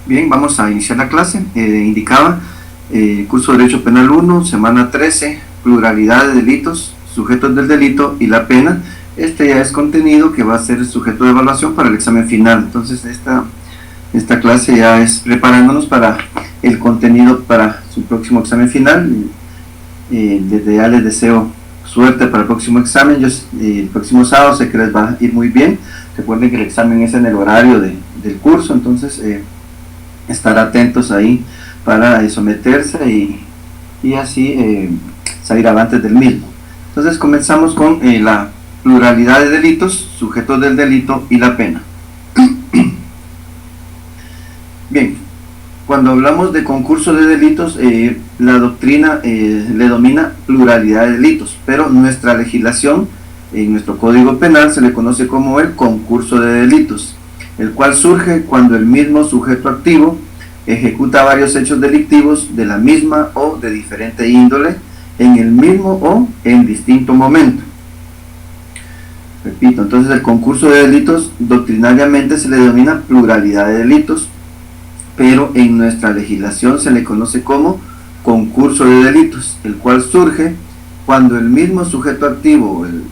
Bien, vamos a iniciar la clase. Indicaba curso de Derecho Penal 1, semana 13, pluralidad de delitos, sujetos del delito y la pena. Este ya es contenido que va a ser sujeto de evaluación para el examen final. Entonces esta clase ya es preparándonos para el contenido para su próximo examen final. Desde ya les deseo suerte para el próximo examen. El próximo sábado sé que les va a ir muy bien. Recuerden que el examen es en el horario del curso, entonces estar atentos ahí para someterse y así salir avantes del mismo. Entonces comenzamos con la pluralidad de delitos, sujetos del delito y la pena. Bien, cuando hablamos de concurso de delitos, la doctrina le domina pluralidad de delitos, pero nuestra legislación, en nuestro Código Penal, se le conoce como el concurso de delitos, el cual surge cuando el mismo sujeto activo ejecuta varios hechos delictivos de la misma o de diferente índole en el mismo o en distinto momento. Repito, entonces el concurso de delitos doctrinariamente se le denomina pluralidad de delitos, pero en nuestra legislación se le conoce como concurso de delitos, el cual surge cuando el mismo sujeto activo, el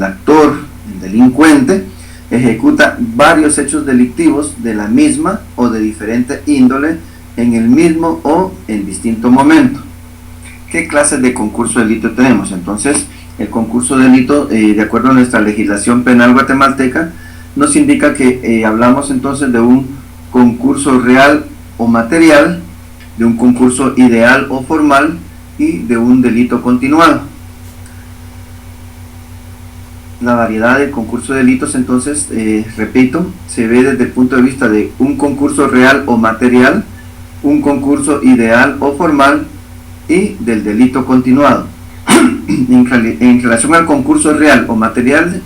actor, el delincuente, ejecuta varios hechos delictivos de la misma o de diferente índole en el mismo o en distinto momento. ¿Qué clases de concurso de delito tenemos? Entonces, el concurso de delito, de acuerdo a nuestra legislación penal guatemalteca, nos indica que hablamos entonces de un concurso real o material, de un concurso ideal o formal y de un delito continuado. La variedad del concurso de delitos, entonces, repito, se ve desde el punto de vista de un concurso real o material, un concurso ideal o formal y del delito continuado. En relación al concurso real o material,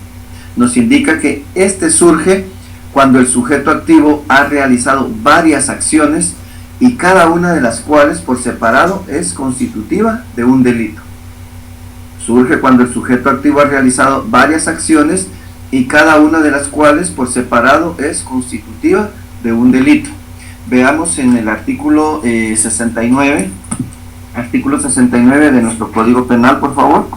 nos indica que este surge cuando el sujeto activo ha realizado varias acciones y cada una de las cuales por separado es constitutiva de un delito. Surge cuando el sujeto activo ha realizado varias acciones y cada una de las cuales por separado es constitutiva de un delito. Veamos en el artículo 69 de nuestro Código Penal, por favor.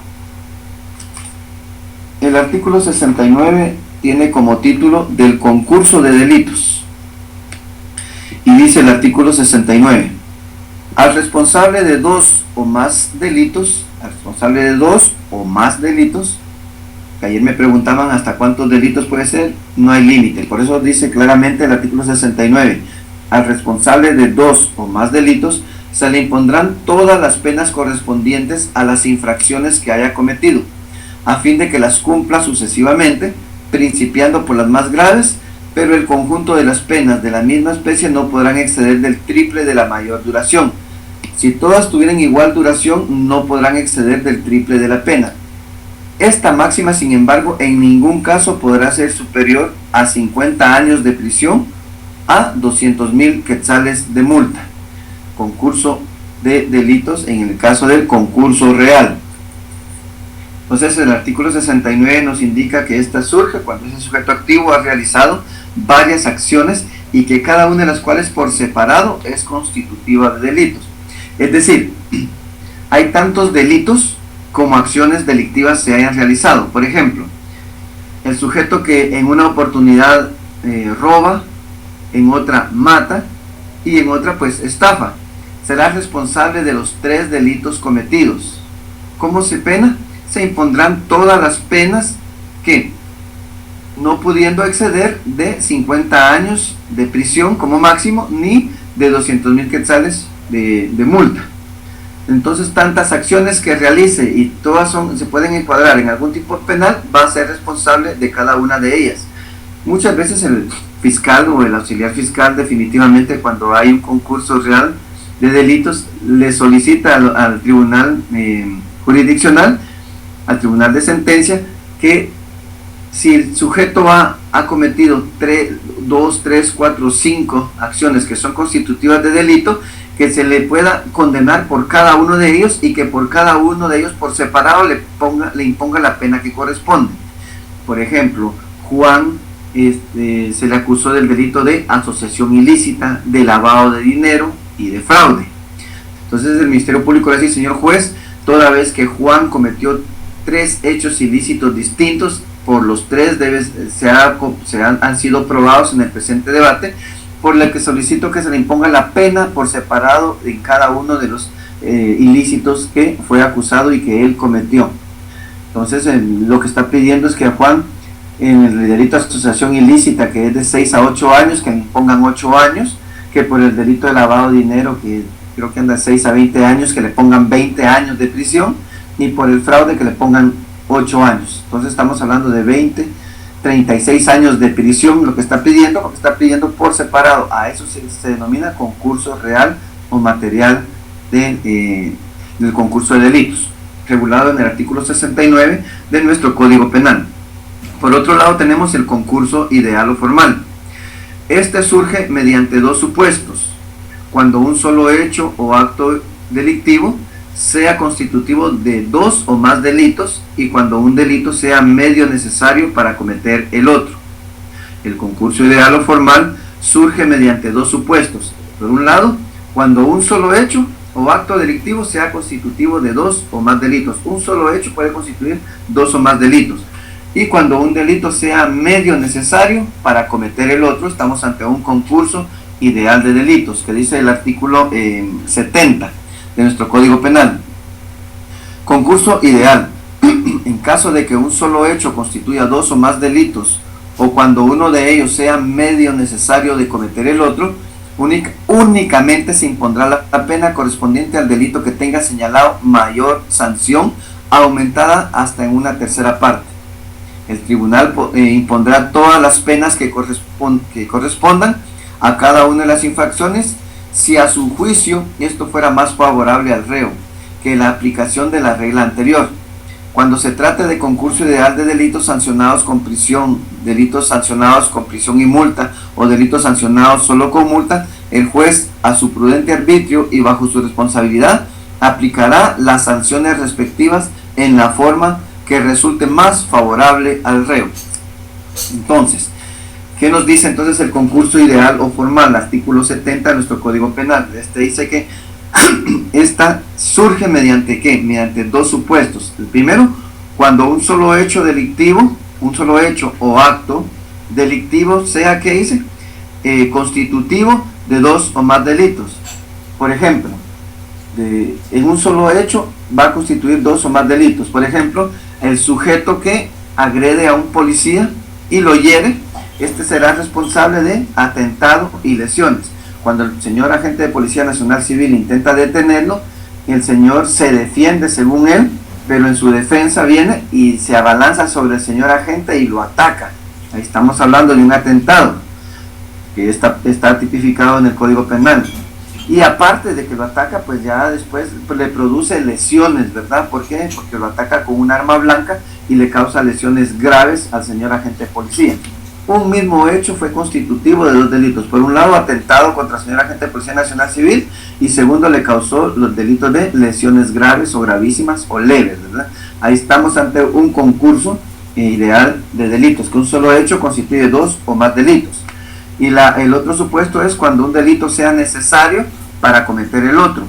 El artículo 69 tiene como título del concurso de delitos y dice el artículo 69: al responsable de dos o más delitos, que ayer me preguntaban hasta cuántos delitos puede ser, no hay límite, por eso dice claramente el artículo 69, al responsable de dos o más delitos se le impondrán todas las penas correspondientes a las infracciones que haya cometido, a fin de que las cumpla sucesivamente, principiando por las más graves, pero el conjunto de las penas de la misma especie no podrán exceder del triple de la mayor duración. Si todas tuvieran igual duración, no podrán exceder del triple de la pena. Esta máxima, sin embargo, en ningún caso podrá ser superior a 50 años de prisión a 200,000 quetzales de multa. Concurso de delitos en el caso del concurso real. Entonces el artículo 69 nos indica que esta surge cuando ese sujeto activo ha realizado varias acciones y que cada una de las cuales por separado es constitutiva de delitos. Es decir, hay tantos delitos como acciones delictivas se hayan realizado. Por ejemplo, el sujeto que en una oportunidad roba en otra mata y en otra pues estafa. Será responsable de los 3 delitos cometidos. ¿Cómo se pena? Se impondrán todas las penas que, no pudiendo exceder de 50 años de prisión como máximo, ni de 200,000 quetzales de multa. Entonces, tantas acciones que realice y todas se pueden encuadrar en algún tipo penal, va a ser responsable de cada una de ellas. Muchas veces el fiscal o el auxiliar fiscal, definitivamente, cuando hay un concurso real de delitos, le solicita al tribunal jurisdiccional, al tribunal de sentencia, que si el sujeto ha cometido 2, 3, 4, 5 acciones que son constitutivas de delito, que se le pueda condenar por cada uno de ellos y que por cada uno de ellos por separado le imponga la pena que corresponde. Por ejemplo, Juan se le acusó del delito de asociación ilícita, de lavado de dinero y de fraude. Entonces el Ministerio Público le dice: señor juez, toda vez que Juan cometió 3 hechos ilícitos distintos, por los 3 han sido probados en el presente debate, por lo que solicito que se le imponga la pena por separado en cada uno de los ilícitos que fue acusado y que él cometió. Entonces lo que está pidiendo es que a Juan, en el delito de asociación ilícita, que es de 6 a 8 años, que le impongan 8 años, que por el delito de lavado de dinero, que creo que anda de 6 a 20 años, que le pongan 20 años de prisión, y por el fraude que le pongan 8 años. Entonces estamos hablando de 20, 36 años de prisión, lo que está pidiendo, porque está pidiendo por separado. A eso se denomina concurso real o material del concurso de delitos, regulado en el artículo 69 de nuestro Código Penal. Por otro lado tenemos el concurso ideal o formal. Este surge mediante 2 supuestos: cuando un solo hecho o acto delictivo sea constitutivo de 2 o más delitos, y cuando un delito sea medio necesario para cometer el otro. El concurso ideal o formal surge mediante 2 supuestos. Por un lado, cuando un solo hecho o acto delictivo sea constitutivo de 2 o más delitos. Un solo hecho puede constituir 2 o más delitos. Y cuando un delito sea medio necesario para cometer el otro, estamos ante un concurso ideal de delitos, que dice el artículo 70 de nuestro Código Penal. Concurso ideal: en caso de que un solo hecho constituya 2 o más delitos, o cuando uno de ellos sea medio necesario de cometer el otro, únicamente se impondrá la pena correspondiente al delito que tenga señalado mayor sanción, aumentada hasta en una tercera parte. El tribunal impondrá todas las penas que correspondan a cada una de las infracciones, si a su juicio esto fuera más favorable al reo que la aplicación de la regla anterior. Cuando se trate de concurso ideal de delitos sancionados con prisión, delitos sancionados con prisión y multa, o delitos sancionados solo con multa, el juez, a su prudente arbitrio y bajo su responsabilidad, aplicará las sanciones respectivas en la forma que resulte más favorable al reo. Entonces, ¿qué nos dice entonces el concurso ideal o formal? Artículo 70 de nuestro Código Penal. Dice que esta surge mediante ¿qué? Mediante 2 supuestos. El primero, cuando un solo hecho delictivo, un solo hecho o acto delictivo sea, ¿qué dice? Constitutivo de 2 o más delitos. Por ejemplo, en un solo hecho va a constituir 2 o más delitos. Por ejemplo, el sujeto que agrede a un policía y lo hiere, este será responsable de atentado y lesiones. Cuando el señor agente de Policía Nacional Civil intenta detenerlo, el señor se defiende según él, pero en su defensa viene y se abalanza sobre el señor agente y lo ataca. Ahí estamos hablando de un atentado que está tipificado en el Código Penal. Y aparte de que lo ataca, pues ya después le produce lesiones, ¿verdad? ¿Por qué? Porque lo ataca con un arma blanca y le causa lesiones graves al señor agente de policía. Un mismo hecho fue constitutivo de 2 delitos. Por un lado, atentado contra el señor agente de Policía Nacional Civil, y segundo, le causó los delitos de lesiones graves o gravísimas o leves, ¿verdad? Ahí estamos ante un concurso ideal de delitos, que un solo hecho constituye 2 o más delitos. Y el otro supuesto es cuando un delito sea necesario para cometer el otro.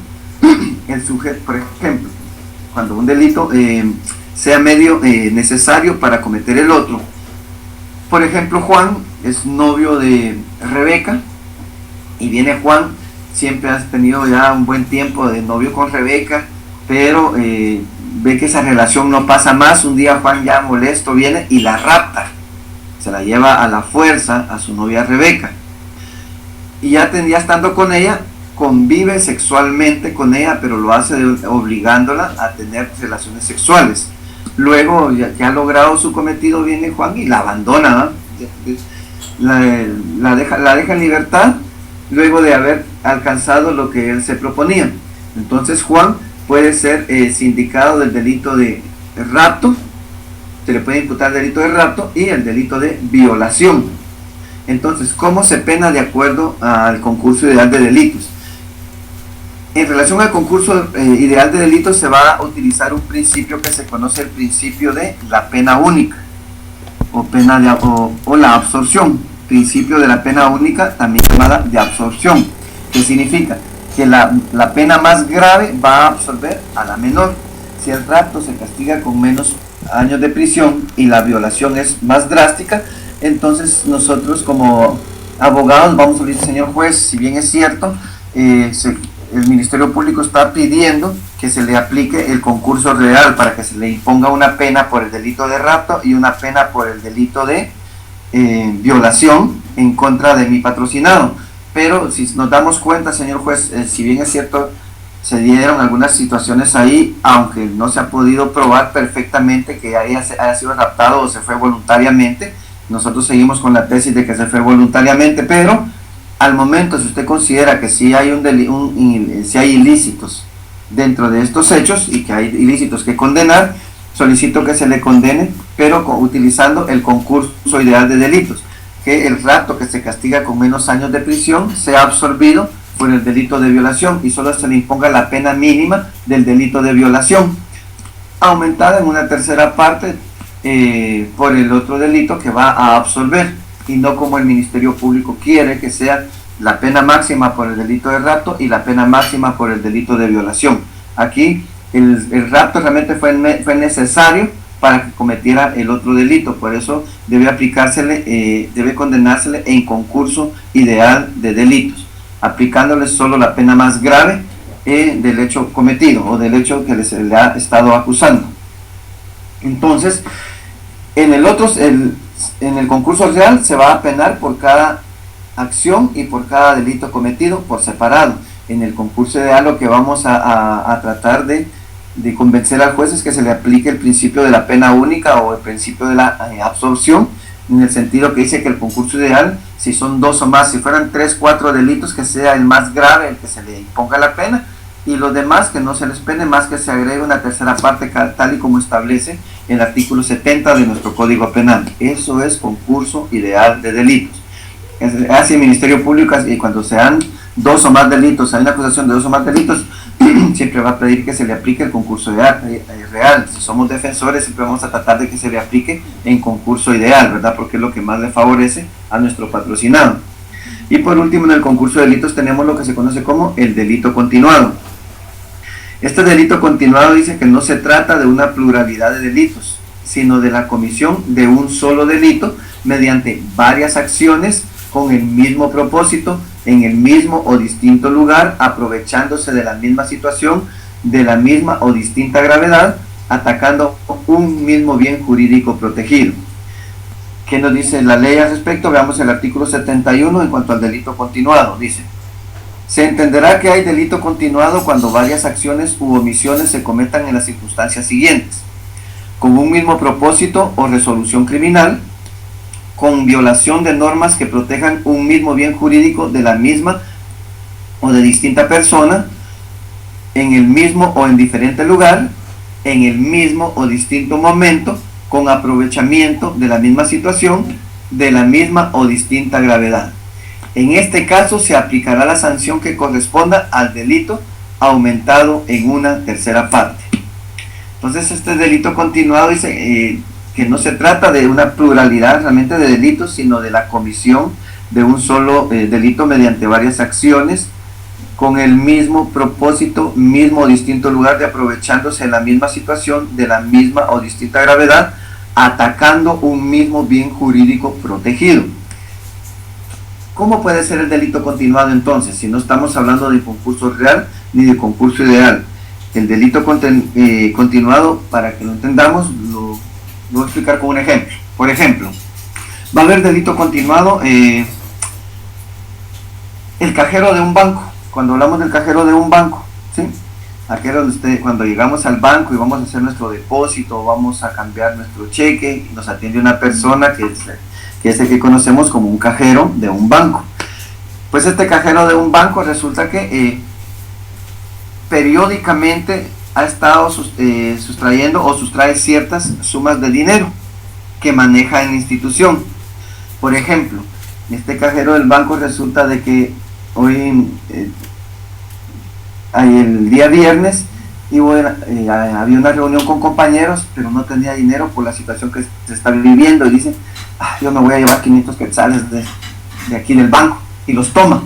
El sujeto, por ejemplo, cuando un delito sea medio necesario para cometer el otro. Por ejemplo, Juan es novio de Rebeca y viene Juan, siempre has tenido ya un buen tiempo de novio con Rebeca, pero ve que esa relación no pasa más. Un día Juan, ya molesto, viene y la rapta, se la lleva a la fuerza a su novia Rebeca, y ya estando con ella, convive sexualmente con ella, pero lo hace obligándola a tener relaciones sexuales. Luego, ya que ha logrado su cometido, viene Juan y la abandona, la deja en libertad, luego de haber alcanzado lo que él se proponía. Entonces Juan puede ser sindicado del delito de rapto, se le puede imputar el delito de rapto y el delito de violación. Entonces, ¿cómo se pena de acuerdo al concurso ideal de delitos? En relación al concurso ideal de delitos, se va a utilizar un principio que se conoce, el principio de la pena única o la absorción. Principio de la pena única, también llamada de absorción, que significa que la pena más grave va a absorber a la menor. Si el rapto se castiga con menos años de prisión y la violación es más drástica, entonces nosotros como abogados vamos a decir: señor juez, si bien es cierto, el Ministerio Público está pidiendo que se le aplique el concurso real para que se le imponga una pena por el delito de rapto y una pena por el delito de violación en contra de mi patrocinado. Pero si nos damos cuenta, señor juez, si bien es cierto, se dieron algunas situaciones ahí, aunque no se ha podido probar perfectamente que haya sido raptado o se fue voluntariamente. Nosotros seguimos con la tesis de que se fue voluntariamente, pero al momento, si usted considera que sí hay si hay ilícitos dentro de estos hechos y que hay ilícitos que condenar, solicito que se le condene, pero utilizando el concurso ideal de delitos, que el rapto, que se castiga con menos años de prisión, sea absorbido por el delito de violación y solo se le imponga la pena mínima del delito de violación, aumentada en una tercera parte por el otro delito que va a absorber, y no como el Ministerio Público quiere que sea la pena máxima por el delito de rapto y la pena máxima por el delito de violación. Aquí el rapto realmente fue necesario para que cometiera el otro delito, por eso debe condenársele en concurso ideal de delitos, aplicándole solo la pena más grave del hecho cometido o del hecho que se le ha estado acusando. Entonces, en el concurso real se va a penar por cada acción y por cada delito cometido por separado. En el concurso ideal lo que vamos a tratar de convencer al juez es que se le aplique el principio de la pena única o el principio de la absorción, en el sentido que dice que el concurso ideal, si son 2 o más, si fueran 3, 4 delitos, que sea el más grave el que se le imponga la pena, y los demás que no se les pene, más que se agregue una tercera parte tal y como establece el artículo 70 de nuestro Código Penal. Eso es concurso ideal de delitos. Hace el Ministerio Público, y cuando sean 2 o más delitos, hay una acusación de 2 o más delitos, siempre va a pedir que se le aplique el concurso real. Si somos defensores, siempre vamos a tratar de que se le aplique en concurso ideal, ¿verdad? Porque es lo que más le favorece a nuestro patrocinado. Y por último, en el concurso de delitos tenemos lo que se conoce como el delito continuado. Este delito continuado dice que no se trata de una pluralidad de delitos, sino de la comisión de un solo delito mediante varias acciones con el mismo propósito, en el mismo o distinto lugar, aprovechándose de la misma situación, de la misma o distinta gravedad, atacando un mismo bien jurídico protegido. ¿Qué nos dice la ley al respecto? Veamos el artículo 71 en cuanto al delito continuado. Dice: se entenderá que hay delito continuado cuando varias acciones u omisiones se cometan en las circunstancias siguientes: con un mismo propósito o resolución criminal, con violación de normas que protejan un mismo bien jurídico de la misma o de distinta persona, en el mismo o en diferente lugar, en el mismo o distinto momento, con aprovechamiento de la misma situación, de la misma o distinta gravedad. En este caso se aplicará la sanción que corresponda al delito aumentado en una tercera parte. Entonces, este delito continuado dice que no se trata de una pluralidad realmente de delitos, sino de la comisión de un solo delito mediante varias acciones, con el mismo propósito, mismo o distinto lugar, de aprovechándose de la misma situación, de la misma o distinta gravedad, atacando un mismo bien jurídico protegido. ¿Cómo puede ser el delito continuado entonces? Si no estamos hablando de concurso real ni de concurso ideal. El delito continuado, para que lo entendamos, lo voy a explicar con un ejemplo. Por ejemplo, va a haber delito continuado el cajero de un banco. Cuando hablamos del cajero de un banco, ¿sí? Aquí es donde cuando llegamos al banco y vamos a hacer nuestro depósito, vamos a cambiar nuestro cheque, nos atiende una persona que es el que conocemos como un cajero de un banco. Pues este cajero de un banco resulta que periódicamente ha estado sustrayendo o sustrae ciertas sumas de dinero que maneja en la institución. Por ejemplo, este cajero del banco resulta de que hoy, el día viernes, había una reunión con compañeros, pero no tenía dinero por la situación que se está viviendo, y dice, yo me voy a llevar 500 quetzales de aquí del banco, y los toma.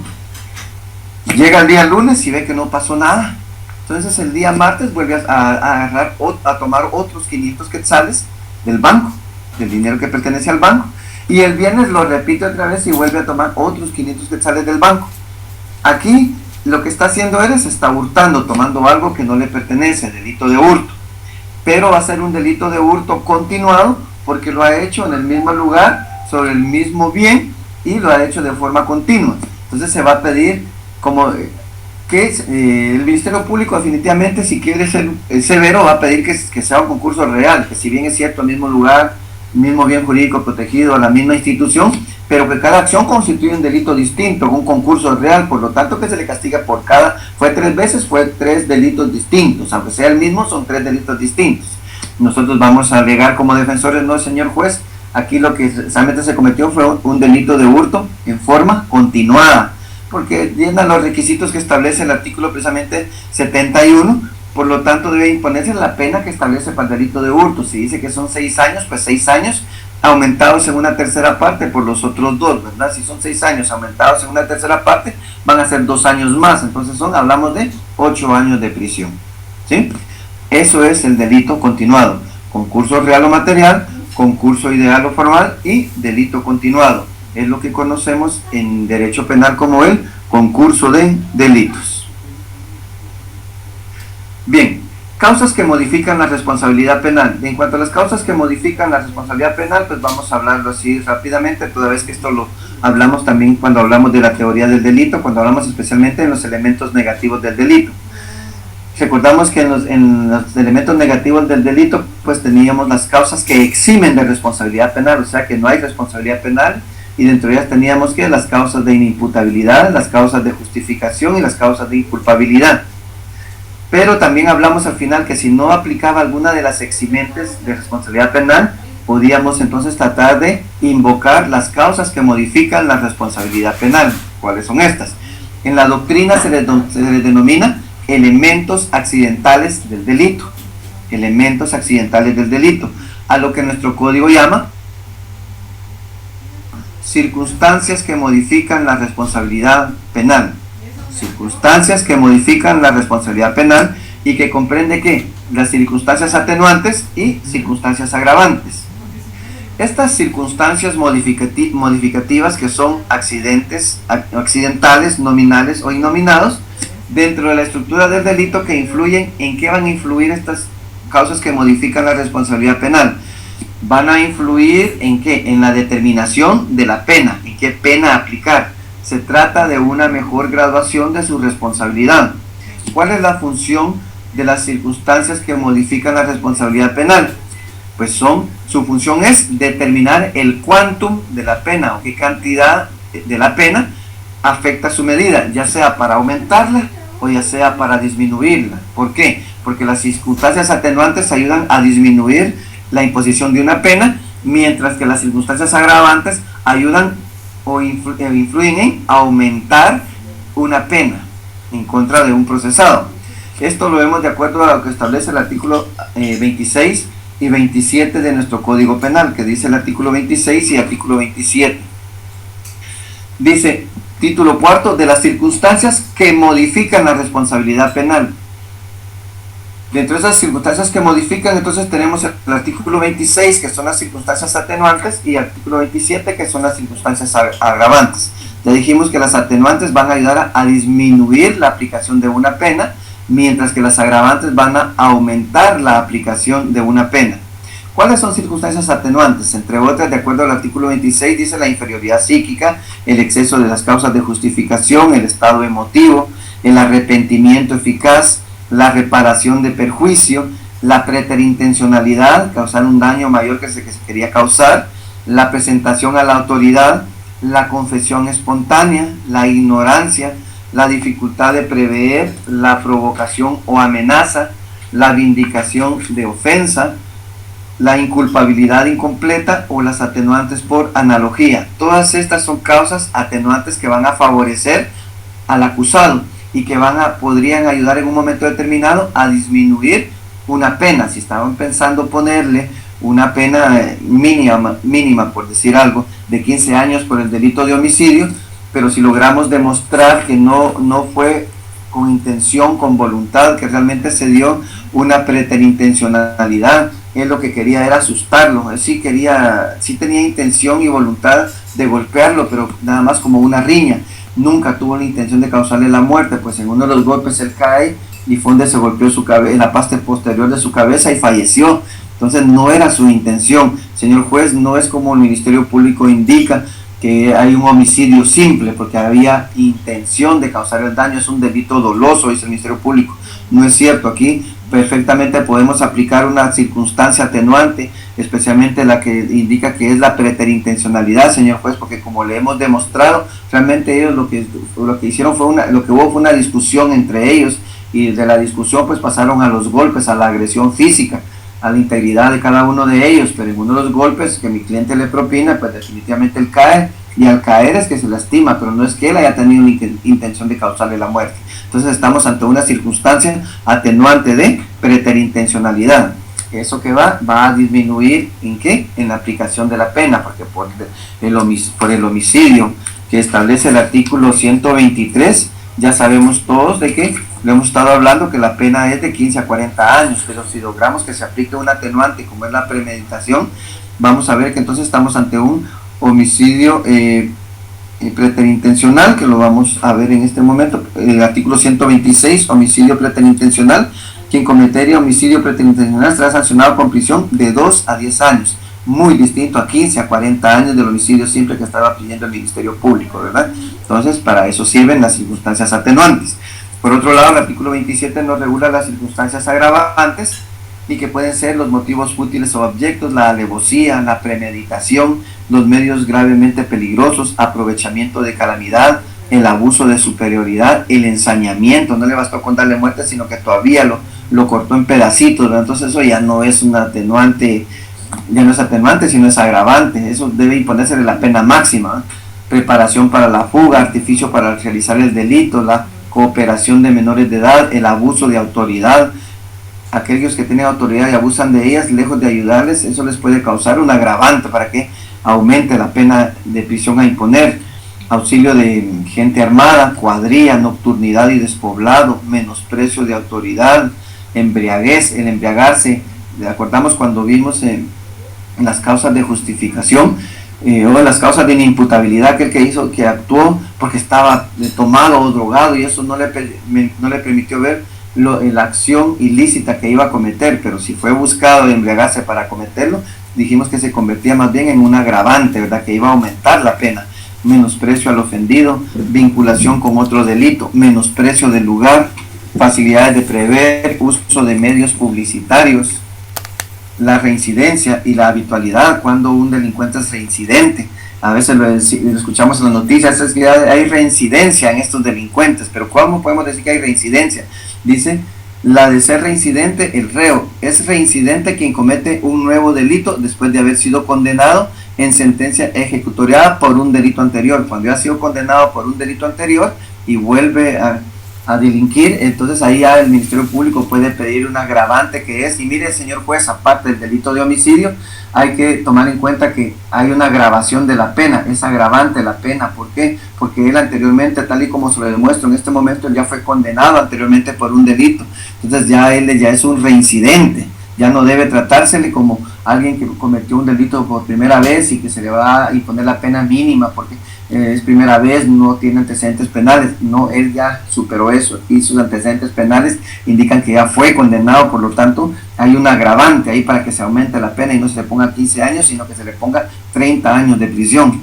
Llega el día lunes y ve que no pasó nada. Entonces el día martes vuelve a tomar otros 500 quetzales del banco, del dinero que pertenece al banco, y el viernes lo repite otra vez y vuelve a tomar otros 500 quetzales del banco. Aquí lo que está haciendo él es está hurtando, tomando algo que no le pertenece, delito de hurto, pero va a ser un delito de hurto continuado porque lo ha hecho en el mismo lugar, sobre el mismo bien, y lo ha hecho de forma continua. Entonces se va a pedir como que el Ministerio Público definitivamente, si quiere ser severo, va a pedir que sea un concurso real, que si bien es cierto, al mismo lugar, mismo bien jurídico protegido, a la misma institución, pero que cada acción constituye un delito distinto, un concurso real, por lo tanto que se le castiga por cada, fue 3 veces, fue 3 delitos distintos, aunque sea el mismo, son 3 delitos distintos. Nosotros vamos a alegar como defensores, no, señor juez, aquí lo que realmente se cometió fue un delito de hurto en forma continuada, porque llenan los requisitos que establece el artículo precisamente 71, por lo tanto debe imponerse la pena que establece para el delito de hurto. Si dice que son 6 años, pues 6 años aumentados en una tercera parte por los otros 2, ¿verdad? Si son 6 años aumentados en una tercera parte, van a ser 2 años más, entonces hablamos de 8 años de prisión, ¿sí? Eso es el delito continuado, concurso real o material, concurso ideal o formal y delito continuado. Es lo que conocemos en derecho penal como el concurso de delitos. Bien, causas que modifican la responsabilidad penal. En cuanto a las causas que modifican la responsabilidad penal, pues vamos a hablarlo así rápidamente, toda vez que esto lo hablamos también cuando hablamos de la teoría del delito, cuando hablamos especialmente en los elementos negativos del delito. Recordamos que en los elementos negativos del delito, pues teníamos las causas que eximen de responsabilidad penal, o sea que no hay responsabilidad penal, y dentro de ellas teníamos que las causas de inimputabilidad, las causas de justificación y las causas de inculpabilidad. Pero también hablamos al final que si no aplicaba alguna de las eximentes de responsabilidad penal, podíamos entonces tratar de invocar las causas que modifican la responsabilidad penal. ¿Cuáles son estas? En la doctrina se les denomina elementos accidentales del delito. Elementos accidentales del delito, a lo que nuestro código llama circunstancias que modifican la responsabilidad penal. Circunstancias que modifican la responsabilidad penal y que comprende que las circunstancias atenuantes y circunstancias agravantes. Estas circunstancias modificativas que son accidentales, nominales o innominados, dentro de la estructura del delito, que influyen, ¿en qué van a influir estas causas que modifican la responsabilidad penal? Van a influir en qué, en la determinación de la pena, en qué pena aplicar. Se trata de una mejor graduación de su responsabilidad. ¿Cuál es la función de las circunstancias que modifican la responsabilidad penal? Pues su función es determinar el quantum de la pena, o qué cantidad de la pena afecta su medida, ya sea para aumentarla o ya sea para disminuirla. ¿Por qué? Porque las circunstancias atenuantes ayudan a disminuir la imposición de una pena, mientras que las circunstancias agravantes ayudan o influyen en aumentar una pena en contra de un procesado. Esto lo vemos de acuerdo a lo que establece el artículo 26 y 27 de nuestro Código Penal, que dice el artículo 26 y artículo 27. Dice, título cuarto, de las circunstancias que modifican la responsabilidad penal. Dentro de esas circunstancias que modifican, entonces tenemos el artículo 26, que son las circunstancias atenuantes, y el artículo 27, que son las circunstancias agravantes. Ya dijimos que las atenuantes van a ayudar a disminuir la aplicación de una pena, mientras que las agravantes van a aumentar la aplicación de una pena. ¿Cuáles son circunstancias atenuantes? Entre otras, de acuerdo al artículo 26, dice la inferioridad psíquica, el exceso de las causas de justificación, el estado emotivo, el arrepentimiento eficaz, la reparación de perjuicio, la preterintencionalidad, causar un daño mayor que se quería causar, la presentación a la autoridad, la confesión espontánea, la ignorancia, la dificultad de prever, la provocación o amenaza, la vindicación de ofensa, la inculpabilidad incompleta o las atenuantes por analogía. Todas estas son causas atenuantes que van a favorecer al acusado y que podrían ayudar en un momento determinado a disminuir una pena. Si estaban pensando ponerle una pena mínima, por decir algo, de 15 años por el delito de homicidio, pero si logramos demostrar que no fue con intención, con voluntad, que realmente se dio una preterintencionalidad, él lo que quería era asustarlo, él sí tenía intención y voluntad de golpearlo, pero nada más como una riña, nunca tuvo la intención de causarle la muerte, pues en uno de los golpes él cae y fue donde se golpeó en la parte posterior de su cabeza y falleció. Entonces no era su intención. Señor juez, no es como el Ministerio Público indica, que hay un homicidio simple porque había intención de causar el daño, es un delito doloso, dice el Ministerio Público. No es cierto. Aquí perfectamente podemos aplicar una circunstancia atenuante, especialmente la que indica que es la preterintencionalidad, señor juez, porque como le hemos demostrado, realmente ellos lo que hicieron lo que hubo fue una discusión entre ellos, y de la discusión pues pasaron a los golpes, a la agresión física, a la integridad de cada uno de ellos, pero en uno de los golpes que mi cliente le propina, pues definitivamente él cae, y al caer es que se lastima, pero no es que él haya tenido intención de causarle la muerte. Entonces estamos ante una circunstancia atenuante de preterintencionalidad. Eso que va a disminuir, ¿en qué? En la aplicación de la pena, porque por el homicidio que establece el artículo 123, ya sabemos todos de que lo hemos estado hablando, que la pena es de 15 a 40 años, pero si logramos que se aplique un atenuante como es la premeditación, vamos a ver que entonces estamos ante un homicidio preterintencional, que lo vamos a ver en este momento. El artículo 126, homicidio preterintencional: quien cometería homicidio preterintencional será sancionado con prisión de 2 a 10 años, muy distinto a 15 a 40 años del homicidio simple que estaba pidiendo el Ministerio Público, ¿verdad? Entonces, para eso sirven las circunstancias atenuantes. Por otro lado, el artículo 27 nos regula las circunstancias agravantes, y que pueden ser los motivos fútiles o abyectos, la alevosía, la premeditación, los medios gravemente peligrosos, aprovechamiento de calamidad, el abuso de superioridad, el ensañamiento. No le bastó con darle muerte, sino que todavía lo cortó en pedacitos, ¿verdad? Entonces eso ya no es un atenuante, sino es agravante. Eso debe imponérsele la pena máxima, ¿eh? Preparación para la fuga, artificio para realizar el delito, la cooperación de menores de edad, el abuso de autoridad. Aquellos que tienen autoridad y abusan de ellas, lejos de ayudarles, eso les puede causar un agravante para que aumente la pena de prisión a imponer. Auxilio de gente armada, cuadrilla, nocturnidad y despoblado, menosprecio de autoridad, embriaguez, el embriagarse. Acordamos cuando vimos en las causas de justificación, o en las causas de inimputabilidad, aquel que actuó porque estaba tomado o drogado, y eso no le permitió ver la acción ilícita que iba a cometer, pero si fue buscado de embriagarse para cometerlo, dijimos que se convertía más bien en un agravante, ¿verdad? Que iba a aumentar la pena. Menosprecio al ofendido, vinculación con otro delito, menosprecio del lugar, facilidades de prever, uso de medios publicitarios, la reincidencia y la habitualidad, cuando un delincuente es reincidente. A veces lo escuchamos en las noticias, es que hay reincidencia en estos delincuentes, pero ¿cómo podemos decir que hay reincidencia? Dice, la de ser reincidente, el reo es reincidente quien comete un nuevo delito después de haber sido condenado en sentencia ejecutoriada por un delito anterior. Cuando ya ha sido condenado por un delito anterior y vuelve a delinquir, entonces ahí ya el Ministerio Público puede pedir un agravante, que es, y mire señor juez, aparte del delito de homicidio, hay que tomar en cuenta que hay una agravación de la pena, es agravante la pena. ¿Por qué? Porque él anteriormente, tal y como se lo demuestro en este momento, él ya fue condenado anteriormente por un delito, entonces ya él ya es un reincidente, ya no debe tratársele como alguien que cometió un delito por primera vez y que se le va a imponer la pena mínima porque es primera vez, no tiene antecedentes penales. No, él ya superó eso y sus antecedentes penales indican que ya fue condenado, por lo tanto hay un agravante ahí para que se aumente la pena y no se le ponga 15 años, sino que se le ponga 30 años de prisión.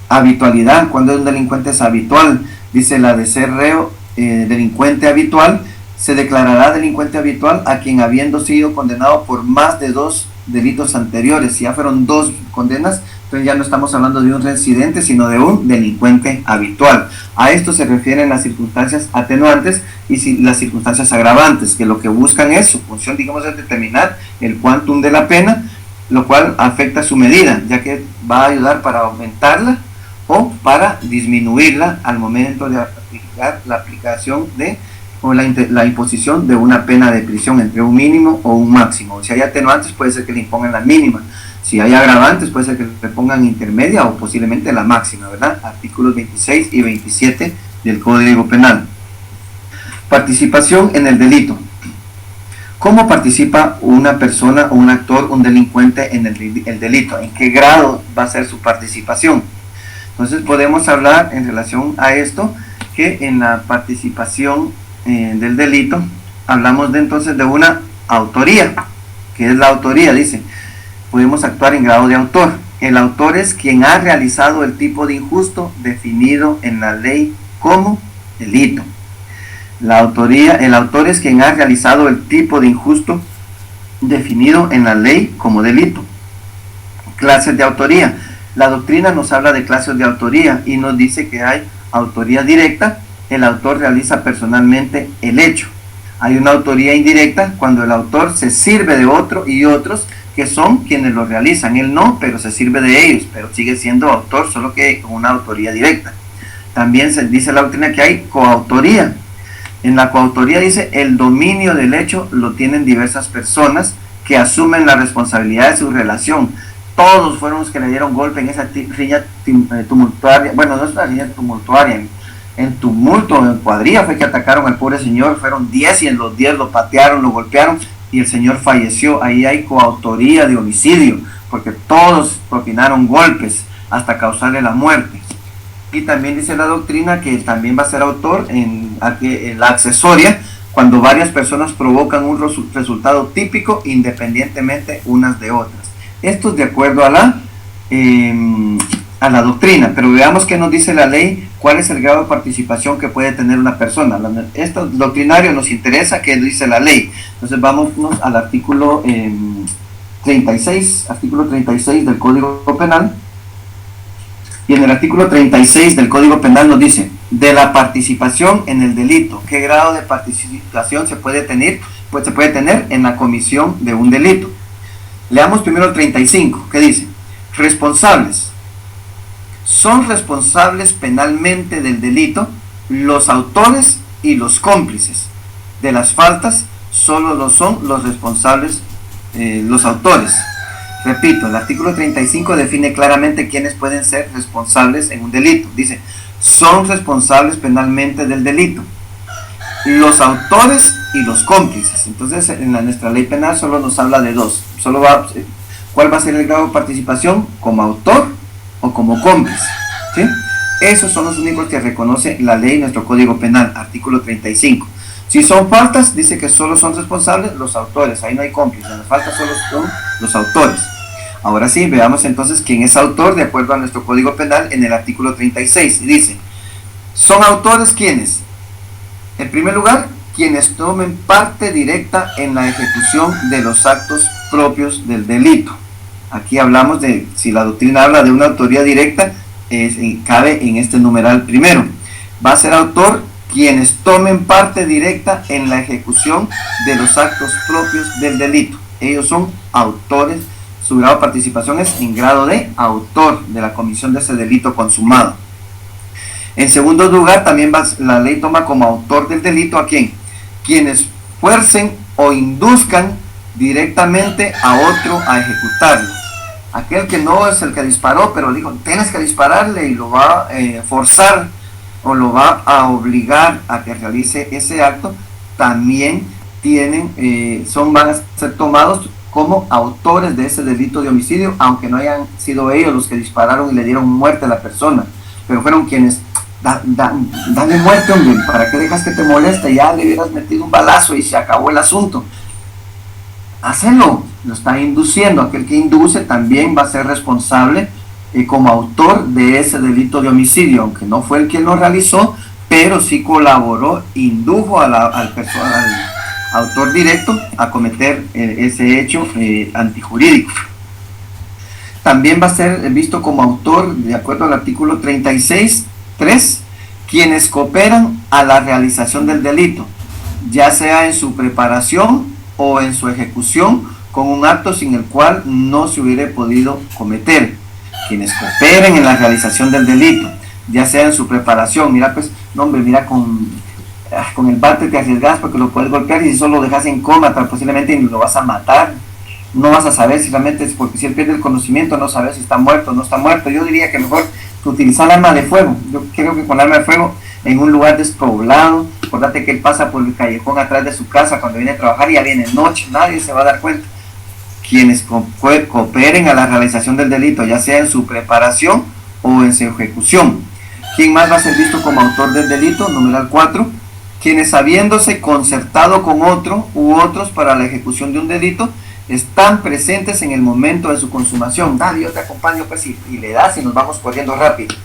Habitualidad, cuando un delincuente es habitual, dice la de ser reo, delincuente habitual, se declarará delincuente habitual a quien, habiendo sido condenado por más de 2 delitos anteriores, si ya fueron 2 condenas, entonces ya no estamos hablando de un reincidente, sino de un delincuente habitual. A esto se refieren las circunstancias atenuantes y las circunstancias agravantes, que lo que buscan es, su función, digamos, es determinar el quantum de la pena, lo cual afecta su medida, ya que va a ayudar para aumentarla o para disminuirla al momento de aplicar la aplicación de o la imposición de una pena de prisión entre un mínimo o un máximo. Si hay atenuantes, puede ser que le impongan la mínima. Si hay agravantes, puede ser que le pongan intermedia o posiblemente la máxima, ¿verdad? Artículos 26 y 27 del Código Penal. Participación en el delito. ¿Cómo participa una persona o un actor, un delincuente en el delito? ¿En qué grado va a ser su participación? Entonces podemos hablar en relación a esto, que en la participación del delito, hablamos entonces de una autoría. ¿Qué es la autoría? Dice, podemos actuar en grado de autor. El autor es quien ha realizado el tipo de injusto definido en la ley como delito. La autoría, el autor es quien ha realizado el tipo de injusto definido en la ley como delito. Clases de autoría. La doctrina nos habla de clases de autoría y nos dice que hay autoría directa. El autor realiza personalmente el hecho. Hay una autoría indirecta cuando el autor se sirve de otro y otros que son quienes lo realizan. Él no, pero se sirve de ellos, pero sigue siendo autor, solo que con una autoría directa. También se dice la doctrina que hay coautoría. En la coautoría dice, el dominio del hecho lo tienen diversas personas que asumen la responsabilidad de su relación. Todos fueron los que le dieron golpe en esa riña tumultuaria. Bueno, no es una riña tumultuaria, en tumulto, en cuadrilla fue que atacaron al pobre señor. Fueron 10 y en los 10 lo patearon, lo golpearon y el señor falleció. Ahí hay coautoría de homicidio, porque todos propinaron golpes hasta causarle la muerte. Y también dice la doctrina que también va a ser autor en la accesoria, cuando varias personas provocan un resultado típico independientemente unas de otras. Esto es de acuerdo a la doctrina, pero veamos qué nos dice la ley, cuál es el grado de participación que puede tener una persona. Esto doctrinario nos interesa, qué dice la ley. Entonces vámonos al artículo 36 del Código Penal. Y en el artículo 36 del Código Penal nos dice, de la participación en el delito, ¿qué grado de participación se puede tener? Pues se puede tener en la comisión de un delito. Leamos primero el 35, ¿qué dice? Responsables. Son responsables penalmente del delito los autores y los cómplices. De las faltas solo lo son los responsables, los autores. Repito, el artículo 35 define claramente quiénes pueden ser responsables en un delito. Dice, son responsables penalmente del delito los autores y los cómplices. Entonces, en nuestra ley penal solo nos habla de dos. ¿Cuál va a ser el grado de participación? ¿Como autor o como cómplice? ¿Sí? Esos son los únicos que reconoce la ley, nuestro Código Penal, artículo 35. Si son faltas, dice que solo son responsables los autores, ahí no hay cómplices, las faltas solo son los autores. Ahora sí, veamos entonces quién es autor de acuerdo a nuestro Código Penal en el artículo 36. Dice, ¿son autores quiénes? En primer lugar, quienes tomen parte directa en la ejecución de los actos propios del delito. Aquí hablamos de, si la doctrina habla de una autoría directa, cabe en este numeral primero. Va a ser autor quienes tomen parte directa en la ejecución de los actos propios del delito. Ellos son autores, su grado de participación es en grado de autor de la comisión de ese delito consumado. En segundo lugar, también la ley toma como autor del delito a quién? Quienes fuercen o induzcan directamente a otro a ejecutarlo. Aquel que no es el que disparó, pero dijo, tienes que dispararle y lo va a forzar o lo va a obligar a que realice ese acto, también van a ser tomados como autores de ese delito de homicidio, aunque no hayan sido ellos los que dispararon y le dieron muerte a la persona, pero fueron quienes, dale muerte, hombre, ¿para qué dejas que te moleste? Ya le hubieras metido un balazo y se acabó el asunto. Hacelo, lo está induciendo. Aquel que induce también va a ser responsable como autor de ese delito de homicidio, aunque no fue el quien lo realizó, pero sí colaboró, indujo al autor directo a cometer ese hecho antijurídico. También va a ser visto como autor, de acuerdo al artículo 36.3, quienes cooperan a la realización del delito, ya sea en su preparación o en su ejecución, con un acto sin el cual no se hubiera podido cometer. Quienes cooperen en la realización del delito, ya sea en su preparación. Mira, pues, no, hombre, mira, con el bate te arriesgas porque lo puedes golpear, y si solo lo dejas en coma, posiblemente ni lo vas a matar. No vas a saber si realmente es, porque si él pierde el conocimiento, no sabes si está muerto o no está muerto. Yo diría que mejor utilizar el arma de fuego. Yo creo que con el arma de fuego, en un lugar despoblado, acordate que él pasa por el callejón atrás de su casa cuando viene a trabajar, y ya viene noche, nadie se va a dar cuenta. Quienes cooperen a la realización del delito, ya sea en su preparación o en su ejecución. ¿Quién más va a ser visto como autor del delito? Numeral 4. Quienes, habiéndose concertado con otro u otros para la ejecución de un delito, están presentes en el momento de su consumación. Dale, yo te acompaño, pues, y le das y nos vamos corriendo rápido.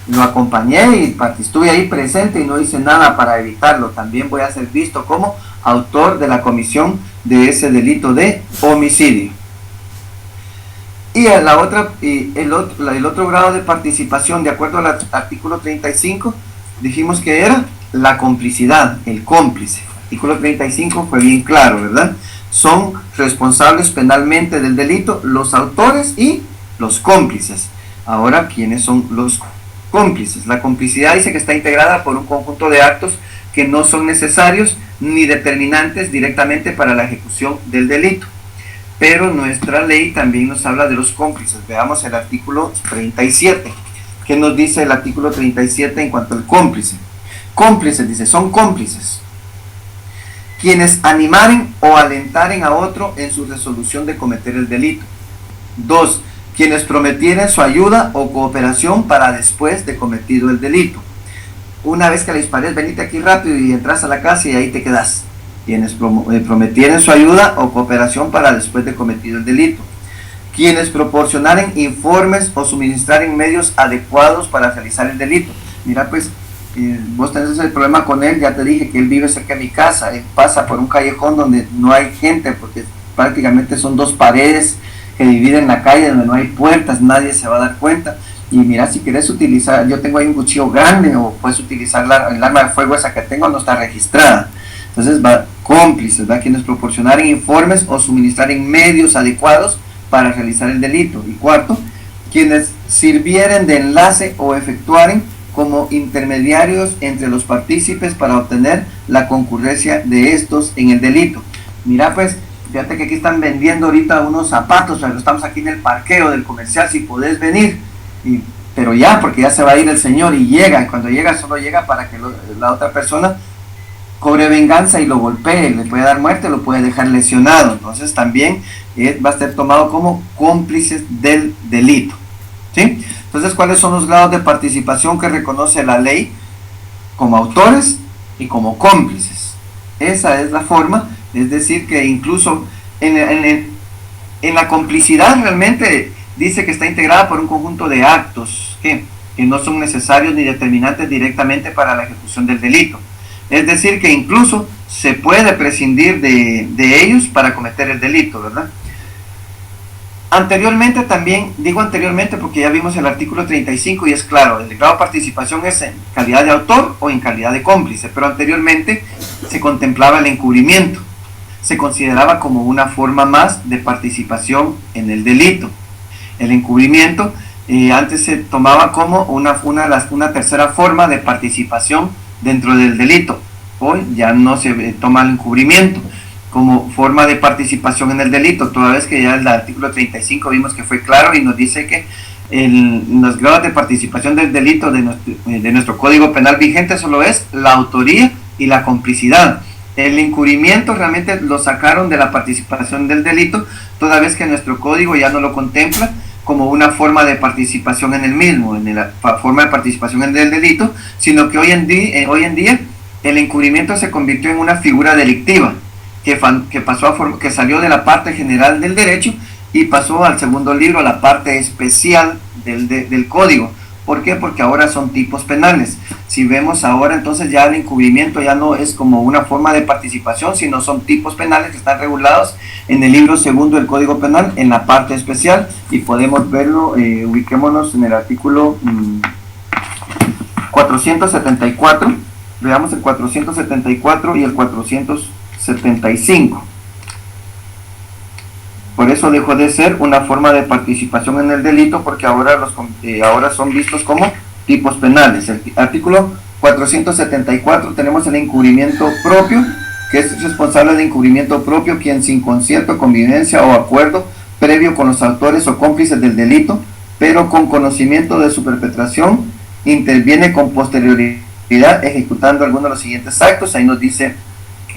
Lo acompañé y estuve ahí presente y no hice nada para evitarlo. También voy a ser visto como autor de la comisión de ese delito de homicidio. Y el otro grado de participación, de acuerdo al artículo 35, dijimos que era la complicidad, el cómplice. El artículo 35 fue bien claro, ¿verdad? Son responsables penalmente del delito los autores y los cómplices. Ahora, ¿quiénes son los cómplices? La complicidad dice que está integrada por un conjunto de actos que no son necesarios ni determinantes directamente para la ejecución del delito. Pero nuestra ley también nos habla de los cómplices. Veamos el artículo 37. ¿Qué nos dice el artículo 37 en cuanto al cómplice? Cómplices, dice, son cómplices quienes animaren o alentaren a otro en su resolución de cometer el delito. 2. Quienes prometieren su ayuda o cooperación para después de cometido el delito. Una vez que le dispares, venite aquí rápido y entras a la casa y ahí te quedas. Quienes prometieren su ayuda o cooperación para después de cometido el delito. Quienes proporcionaren informes o suministraren medios adecuados para realizar el delito. Mira, pues, vos tenés el problema con él, ya te dije que él vive cerca de mi casa, él pasa por un callejón donde no hay gente, porque prácticamente son dos paredes que dividen la calle, donde no hay puertas, nadie se va a dar cuenta. Y mira, si quieres utilizar, yo tengo ahí un cuchillo grande, o puedes utilizar el arma de fuego esa que tengo, no está registrada. Entonces, cómplices, ¿verdad? Quienes proporcionaren informes o suministraren medios adecuados para realizar el delito. Y 4, quienes sirvieren de enlace o efectuaren como intermediarios entre los partícipes para obtener la concurrencia de estos en el delito. Mira, pues, fíjate que aquí están vendiendo ahorita unos zapatos, pero estamos aquí en el parqueo del comercial, si podés venir. Pero ya, porque ya se va a ir el señor y llega, y cuando llega solo llega para que la otra persona cobre venganza y lo golpee, le puede dar muerte, lo puede dejar lesionado. Entonces también va a ser tomado como cómplices del delito, ¿sí? Entonces, ¿cuáles son los grados de participación que reconoce la ley? Como autores y como cómplices. Esa es la forma, es decir, que incluso en la complicidad realmente dice que está integrada por un conjunto de actos que no son necesarios ni determinantes directamente para la ejecución del delito. Es decir, que incluso se puede prescindir de ellos para cometer el delito, ¿verdad? Anteriormente también, digo anteriormente porque ya vimos el artículo 35 y es claro, el grado de participación es en calidad de autor o en calidad de cómplice, pero anteriormente se contemplaba el encubrimiento, se consideraba como una forma más de participación en el delito. El encubrimiento antes se tomaba como una tercera forma de participación dentro del delito. Hoy ya no se toma el encubrimiento como forma de participación en el delito, toda vez que ya el artículo 35 vimos que fue claro y nos dice que los grados de participación del delito de nuestro Código Penal vigente solo es la autoría y la complicidad. El encubrimiento realmente lo sacaron de la participación del delito, toda vez que nuestro código ya no lo contempla como una forma de participación en el mismo, en la forma de participación en el delito, sino que hoy en día el encubrimiento se convirtió en una figura delictiva que salió de la parte general del derecho y pasó al segundo libro, a la parte especial del código. ¿Por qué? Porque ahora son tipos penales. Si vemos ahora, entonces ya el encubrimiento ya no es como una forma de participación, sino son tipos penales que están regulados en el libro segundo del Código Penal, en la parte especial, y podemos verlo, ubiquémonos en el artículo 474, veamos el 474 y el 475. Por eso dejó de ser una forma de participación en el delito, porque ahora son vistos como tipos penales. El artículo 474 tenemos el encubrimiento propio, que es responsable de encubrimiento propio quien sin concierto, convivencia o acuerdo previo con los autores o cómplices del delito, pero con conocimiento de su perpetración, interviene con posterioridad ejecutando alguno de los siguientes actos. Ahí nos dice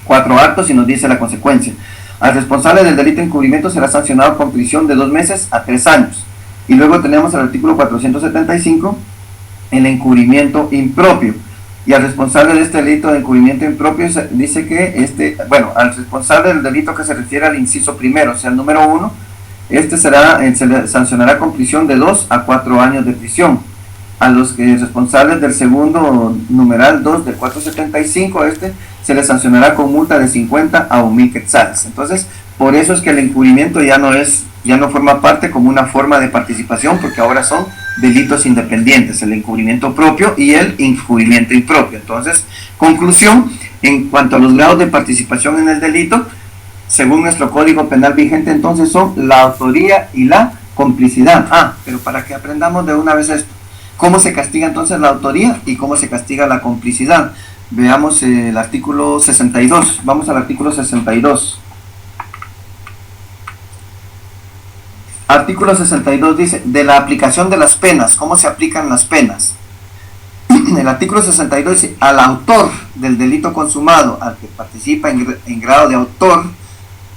4 actos y nos dice la consecuencia. Al responsable del delito de encubrimiento será sancionado con prisión de 2 meses a 3 años. Y luego tenemos el artículo 475, el encubrimiento impropio. Y al responsable de este delito de encubrimiento impropio dice que al responsable del delito que se refiere al inciso primero, o sea, el número 1, se le sancionará con prisión de 2 a 4 años de prisión. A los responsables del segundo numeral 2 del 475, se les sancionará con multa de 50 a 1,000 quetzales. Entonces, por eso es que el encubrimiento ya no forma parte como una forma de participación, porque ahora son delitos independientes, el encubrimiento propio y el encubrimiento impropio. Entonces, conclusión, en cuanto a los grados de participación en el delito, según nuestro Código Penal vigente, entonces son la autoría y la complicidad. Pero para que aprendamos de una vez esto, ¿cómo se castiga entonces la autoría y cómo se castiga la complicidad? Veamos el artículo 62. Vamos al artículo 62. Artículo 62 dice, de la aplicación de las penas. ¿Cómo se aplican las penas? El artículo 62 dice, al autor del delito consumado, al que participa en grado de autor,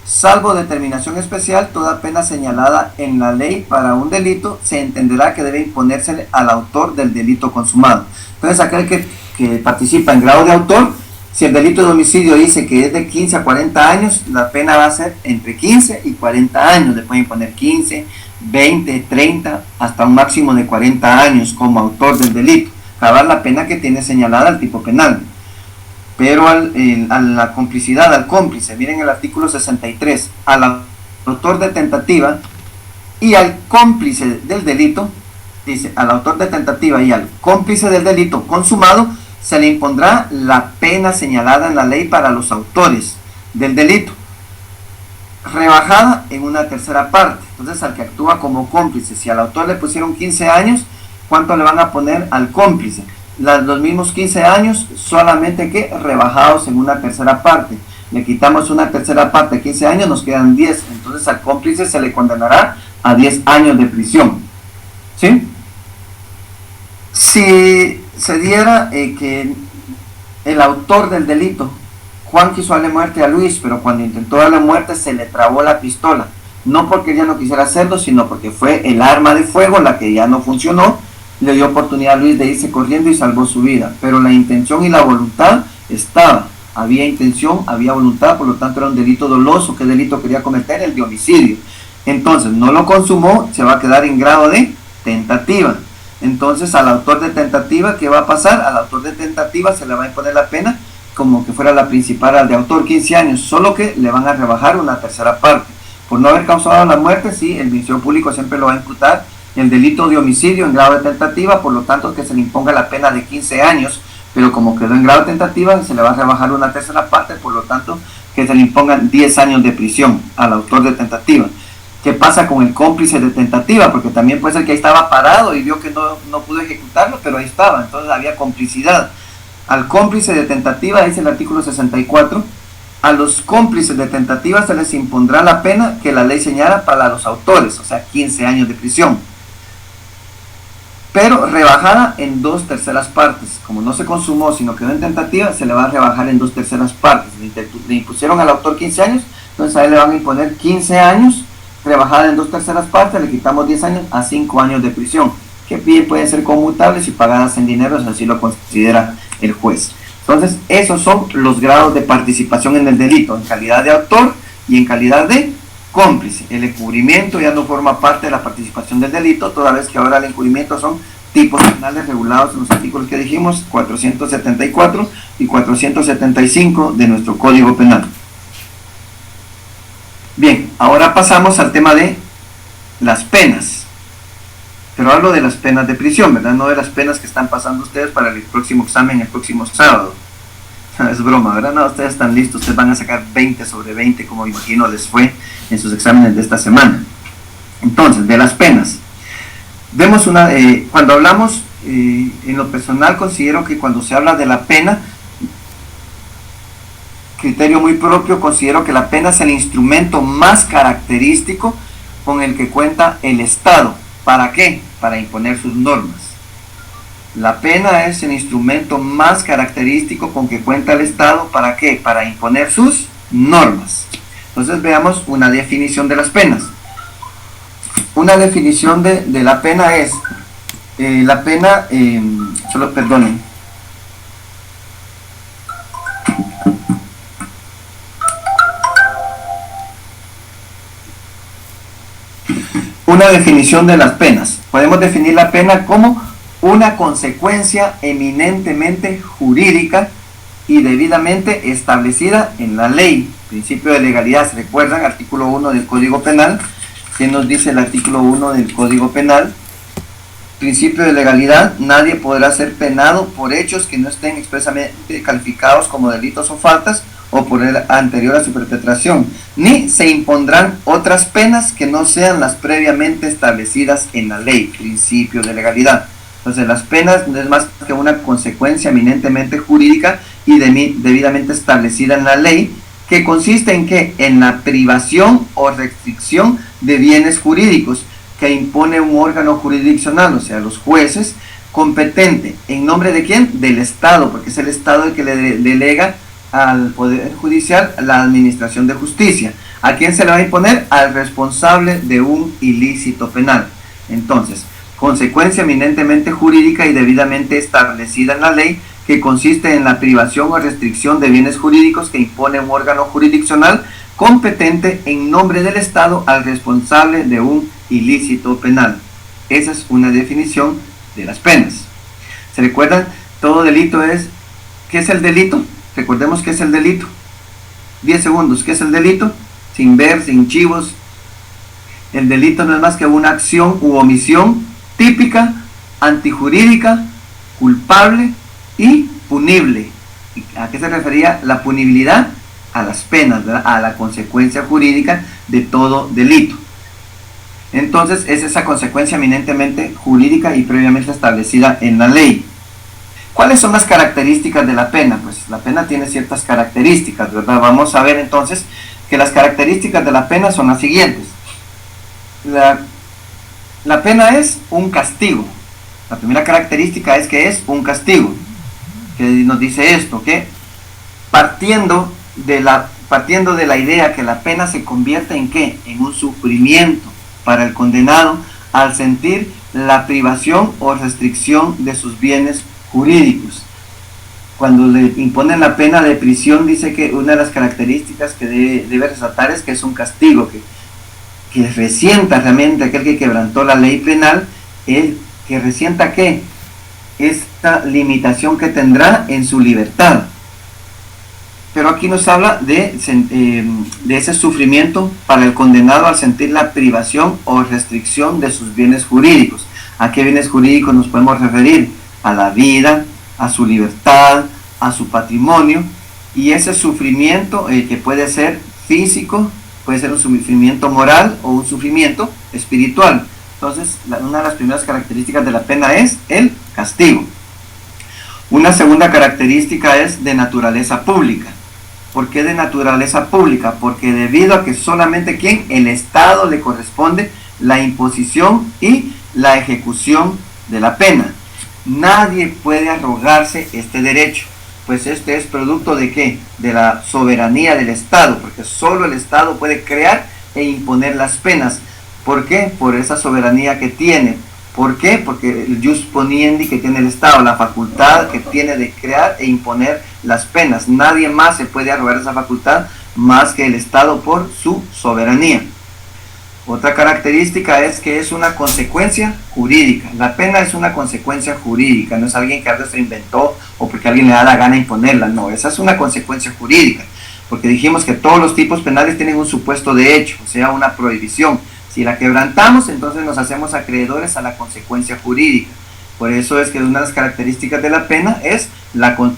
salvo determinación especial, toda pena señalada en la ley para un delito se entenderá que debe imponérsele al autor del delito consumado. Entonces, aquel que participa en grado de autor, si el delito de homicidio dice que es de 15 a 40 años, la pena va a ser entre 15 y 40 años. Le pueden poner 15, 20, 30, hasta un máximo de 40 años como autor del delito. Acabar la pena que tiene señalada el tipo penal. Pero a la complicidad, al cómplice, miren el artículo 63, al autor de tentativa y al cómplice del delito, dice, al autor de tentativa y al cómplice del delito consumado, se le impondrá la pena señalada en la ley para los autores del delito, rebajada en una tercera parte. Entonces, al que actúa como cómplice, si al autor le pusieron 15 años, ¿cuánto le van a poner al cómplice? Los mismos 15 años, solamente que rebajados en una tercera parte. Le quitamos una tercera parte, 15 años, nos quedan 10. Entonces al cómplice se le condenará a 10 años de prisión. ¿Sí? Si se diera que el autor del delito, Juan, quiso darle muerte a Luis, pero cuando intentó darle muerte se le trabó la pistola. No porque ya no quisiera hacerlo, sino porque fue el arma de fuego la que ya no funcionó. Le dio oportunidad a Luis de irse corriendo y salvó su vida, pero la intención y la voluntad estaba, había intención, había voluntad, por lo tanto era un delito doloso. ¿Qué delito quería cometer? El de homicidio. Entonces no lo consumó, se va a quedar en grado de tentativa. Entonces al autor de tentativa, ¿qué va a pasar? Al autor de tentativa se le va a imponer la pena como que fuera la principal al de autor, 15 años, solo que le van a rebajar una tercera parte. Por no haber causado la muerte, sí, el Ministerio Público siempre lo va a imputar el delito de homicidio en grado de tentativa, por lo tanto que se le imponga la pena de 15 años, pero como quedó en grado de tentativa, se le va a rebajar una tercera parte, por lo tanto que se le impongan 10 años de prisión al autor de tentativa. ¿Qué pasa con el cómplice de tentativa? Porque también puede ser que ahí estaba parado y vio que no pudo ejecutarlo, pero ahí estaba, entonces había complicidad. Al cómplice de tentativa, dice el artículo 64, a los cómplices de tentativa se les impondrá la pena que la ley señala para los autores, o sea, 15 años de prisión. pero rebajada en 2/3 partes. Como no se consumó, sino quedó en tentativa, se le va a rebajar en 2/3 partes. Le impusieron al autor 15 años, entonces a él le van a imponer 15 años, rebajada en 2/3 partes, le quitamos 10 años a 5 años de prisión, que pueden ser conmutables y pagadas en dinero, si así lo considera el juez. Entonces, esos son los grados de participación en el delito, en calidad de autor y en calidad de cómplice. El encubrimiento ya no forma parte de la participación del delito, toda vez que ahora el encubrimiento son tipos penales regulados en los artículos que dijimos, 474 y 475 de nuestro Código Penal. Bien, ahora pasamos al tema de las penas. Pero hablo de las penas de prisión, ¿verdad? No de las penas que están pasando ustedes para el próximo examen el próximo sábado. Es broma, ¿verdad? No, ustedes están listos, ustedes van a sacar 20 sobre 20, como imagino les fue en sus exámenes de esta semana. Entonces, de las penas. Vemos cuando hablamos, en lo personal considero que cuando se habla de la pena, criterio muy propio, considero que la pena es el instrumento más característico con el que cuenta el Estado. ¿Para qué? Para imponer sus normas. La pena es el instrumento más característico con que cuenta el Estado. ¿Para qué? Para imponer sus normas. Entonces veamos una definición de las penas. Una definición de la pena es, la pena, solo perdonen. Una definición de las penas. Podemos definir la pena como una consecuencia eminentemente jurídica y debidamente establecida en la ley. Principio de legalidad, ¿se recuerdan? Artículo 1 del Código Penal. ¿Qué nos dice el artículo 1 del Código Penal? Principio de legalidad: nadie podrá ser penado por hechos que no estén expresamente calificados como delitos o faltas o por el anterior a su perpetración, ni se impondrán otras penas que no sean las previamente establecidas en la ley. Principio de legalidad. Entonces, las penas no es más que una consecuencia eminentemente jurídica y debidamente establecida en la ley, que consiste en ¿qué? En la privación o restricción de bienes jurídicos que impone un órgano jurisdiccional, o sea, los jueces, competente. ¿En nombre de quién? Del Estado, porque es el Estado el que le delega al Poder Judicial la administración de justicia. ¿A quién se le va a imponer? Al responsable de un ilícito penal. Entonces, consecuencia eminentemente jurídica y debidamente establecida en la ley, que consiste en la privación o restricción de bienes jurídicos que impone un órgano jurisdiccional competente en nombre del Estado al responsable de un ilícito penal. Esa es una definición de las penas. ¿Se recuerdan? Todo delito es... ¿Qué es el delito? Recordemos qué es el delito. 10 segundos. ¿Qué es el delito? Sin ver, sin chivos. El delito no es más que una acción u omisión típica, antijurídica, culpable y punible. ¿A qué se refería la punibilidad? A las penas, ¿verdad? A la consecuencia jurídica de todo delito. Entonces es esa consecuencia eminentemente jurídica y previamente establecida en la ley. ¿Cuáles son las características de la pena? Pues la pena tiene ciertas características, ¿verdad? Vamos a ver entonces que las características de la pena son las siguientes. La pena es un castigo. La primera característica es que es un castigo. Que nos dice esto, que partiendo de la idea que la pena se convierte en ¿qué? En un sufrimiento para el condenado al sentir la privación o restricción de sus bienes jurídicos. Cuando le imponen la pena de prisión, dice que una de las características que debe resaltar es que es un castigo, que resienta realmente aquel que quebrantó la ley penal, que resienta ¿qué? Esta limitación que tendrá en su libertad. Pero aquí nos habla de ese sufrimiento para el condenado al sentir la privación o restricción de sus bienes jurídicos. ¿A qué bienes jurídicos nos podemos referir? A la vida, a su libertad, a su patrimonio, y ese sufrimiento que puede ser físico, puede ser un sufrimiento moral o un sufrimiento espiritual. Entonces, una de las primeras características de la pena es el castigo. Una segunda característica es de naturaleza pública. ¿Por qué de naturaleza pública? Porque debido a que solamente ¿quién? El Estado le corresponde la imposición y la ejecución de la pena. Nadie puede arrogarse este derecho, pues este es producto de ¿qué? De la soberanía del Estado, porque solo el Estado puede crear e imponer las penas. ¿Por qué? Por esa soberanía que tiene. ¿Por qué? Porque el jus poniendi que tiene el Estado, la facultad que tiene de crear e imponer las penas. Nadie más se puede arrogar esa facultad más que el Estado por su soberanía. Otra característica es que es una consecuencia jurídica. La pena es una consecuencia jurídica, no es alguien que algo se inventó o porque alguien le da la gana imponerla, no, esa es una consecuencia jurídica, porque dijimos que todos los tipos penales tienen un supuesto de hecho, o sea, una prohibición. Si la quebrantamos, entonces nos hacemos acreedores a la consecuencia jurídica. Por eso es que una de las características de la pena es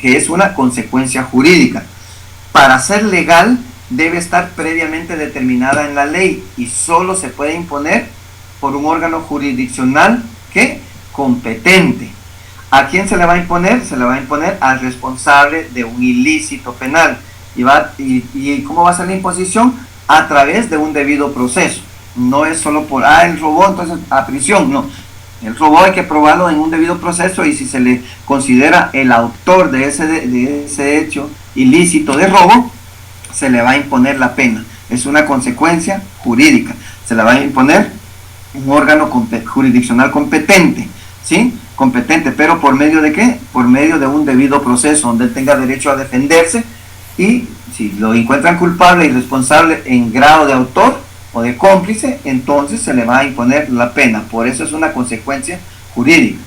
que es una consecuencia jurídica. Para ser legal, debe estar previamente determinada en la ley y solo se puede imponer por un órgano jurisdiccional que competente. ¿A quién se le va a imponer? Se le va a imponer al responsable de un ilícito penal. ¿Y cómo va a ser la imposición? A través de un debido proceso. No es solo por, él robó, entonces a prisión. No, el robo hay que probarlo en un debido proceso y si se le considera el autor de ese hecho ilícito de robo, se le va a imponer la pena. Es una consecuencia jurídica. Se le va a imponer un órgano jurisdiccional competente, ¿sí? Competente, pero ¿por medio de qué? Por medio de un debido proceso, donde él tenga derecho a defenderse y si lo encuentran culpable y responsable en grado de autor o de cómplice, entonces se le va a imponer la pena. Por eso es una consecuencia jurídica.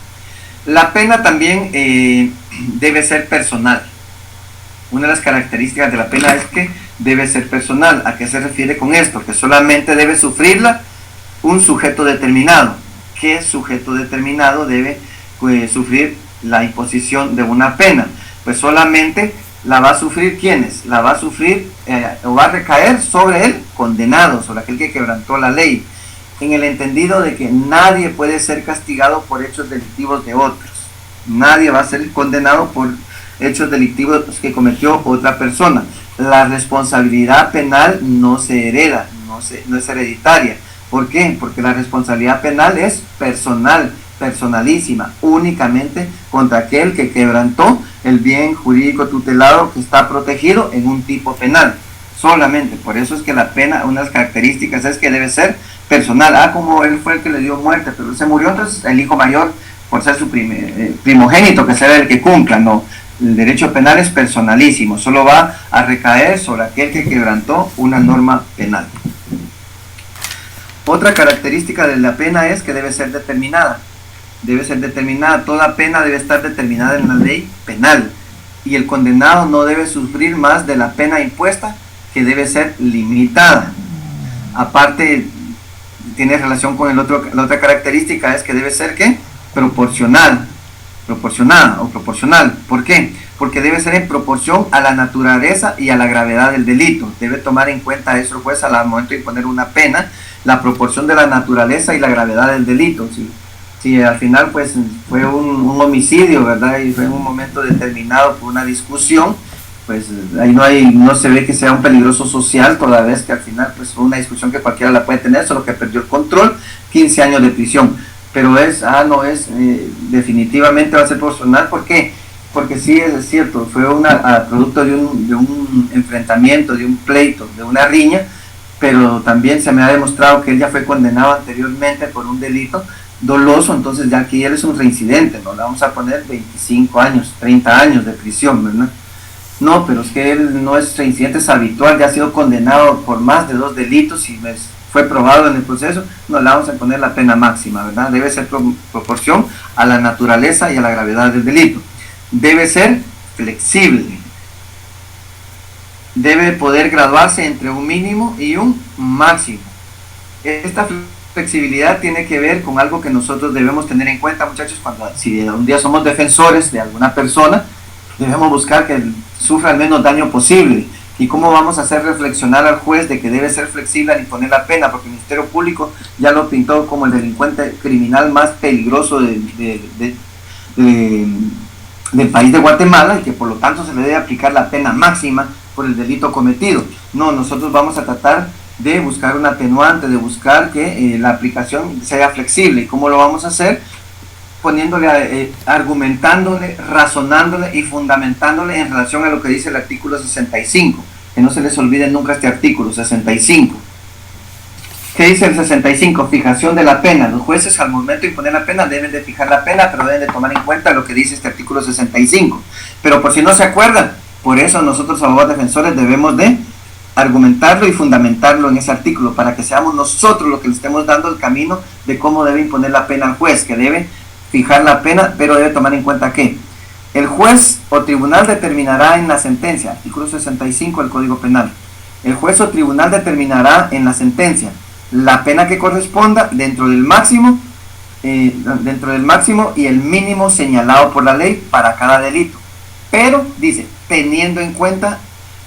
La pena también debe ser personal. Una de las características de la pena es que debe ser personal. ¿A qué se refiere con esto? Que solamente debe sufrirla un sujeto determinado. ¿Qué sujeto determinado debe sufrir la imposición de una pena? Pues solamente la va a sufrir ¿quiénes? La va a sufrir o va a recaer sobre el condenado, sobre aquel que quebrantó la ley, en el entendido de que nadie puede ser castigado por hechos delictivos de otros. Nadie va a ser condenado por hechos delictivos que cometió otra persona. La responsabilidad penal no se hereda, no es hereditaria. ¿Por qué? Porque la responsabilidad penal es personal, personalísima, únicamente contra aquel que quebrantó el bien jurídico tutelado que está protegido en un tipo penal. Solamente, por eso es que la pena, una de las características es que debe ser personal. Como él fue el que le dio muerte, pero él se murió, entonces el hijo mayor, por ser su primogénito, que sea el que cumpla, no. El derecho penal es personalísimo, solo va a recaer sobre aquel que quebrantó una norma penal. Otra característica de la pena es que debe ser determinada. Debe ser determinada, toda pena debe estar determinada en la ley penal. Y el condenado no debe sufrir más de la pena impuesta, que debe ser limitada. Aparte, tiene relación con la otra característica, es que debe ser ¿qué? Proporcional. Proporcionada o proporcional. ¿Por qué? Porque debe ser en proporción a la naturaleza y a la gravedad del delito. Debe tomar en cuenta eso el juez al momento de imponer una pena, la proporción de la naturaleza y la gravedad del delito. Si al final pues fue un homicidio, ¿verdad? Y fue en un momento determinado por una discusión, pues ahí no se ve que sea un peligroso social, toda vez que al final pues fue una discusión que cualquiera la puede tener, solo que perdió el control, 15 años de prisión. Pero definitivamente va a ser proporcional. ¿Por qué? Porque sí es cierto, fue producto de un enfrentamiento, de un pleito, de una riña, pero también se me ha demostrado que él ya fue condenado anteriormente por un delito doloso, entonces ya aquí él es un reincidente, no le vamos a poner 25 años, 30 años de prisión, ¿verdad? No, pero es que él no es reincidente, es habitual, ya ha sido condenado por más de 2 delitos y fue probado en el proceso, no le vamos a poner la pena máxima, ¿verdad? Debe ser proporción a la naturaleza y a la gravedad del delito. Debe ser flexible. Debe poder graduarse entre un mínimo y un máximo. Esta flexibilidad tiene que ver con algo que nosotros debemos tener en cuenta, muchachos, si un día somos defensores de alguna persona, debemos buscar que sufra el menos daño posible. ¿Y cómo vamos a hacer reflexionar al juez de que debe ser flexible al imponer la pena? Porque el Ministerio Público ya lo pintó como el delincuente criminal más peligroso del país de Guatemala y que por lo tanto se le debe aplicar la pena máxima por el delito cometido. No, nosotros vamos a tratar de buscar un atenuante, de buscar que la aplicación sea flexible. ¿Y cómo lo vamos a hacer? poniéndole, argumentándole, razonándole y fundamentándole en relación a lo que dice el artículo 65. Que no se les olvide nunca este artículo 65. ¿Qué dice el 65? Fijación de la pena. Los jueces al momento de imponer la pena deben de fijar la pena, pero deben de tomar en cuenta lo que dice este artículo 65. Pero por si no se acuerdan, por eso nosotros abogados defensores debemos de argumentarlo y fundamentarlo en ese artículo, para que seamos nosotros los que le estemos dando el camino de cómo debe imponer la pena al juez, que debe fijar la pena, pero debe tomar en cuenta que el juez o tribunal determinará en la sentencia, artículo 65 del Código Penal, el juez o tribunal determinará en la sentencia la pena que corresponda dentro del máximo y el mínimo señalado por la ley para cada delito, pero dice, teniendo en cuenta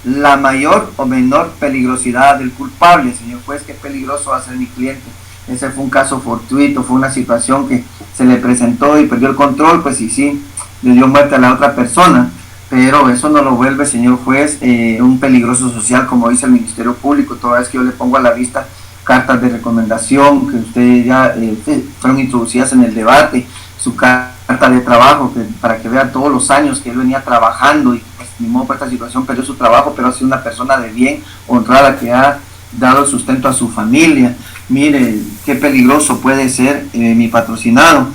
la mayor o menor peligrosidad del culpable. Señor juez, qué peligroso va a ser mi cliente. Ese fue un caso fortuito, fue una situación que se le presentó y perdió el control, pues sí, le dio muerte a la otra persona, pero eso no lo vuelve, señor juez, un peligroso social, como dice el Ministerio Público. Toda vez que yo le pongo a la vista cartas de recomendación que ustedes ya fueron introducidas en el debate, su carta de trabajo, para que vean todos los años que él venía trabajando y pues, ni modo por esta situación perdió su trabajo, pero ha sido una persona de bien, honrada, que ha dado sustento a su familia. Mire, qué peligroso puede ser mi patrocinado.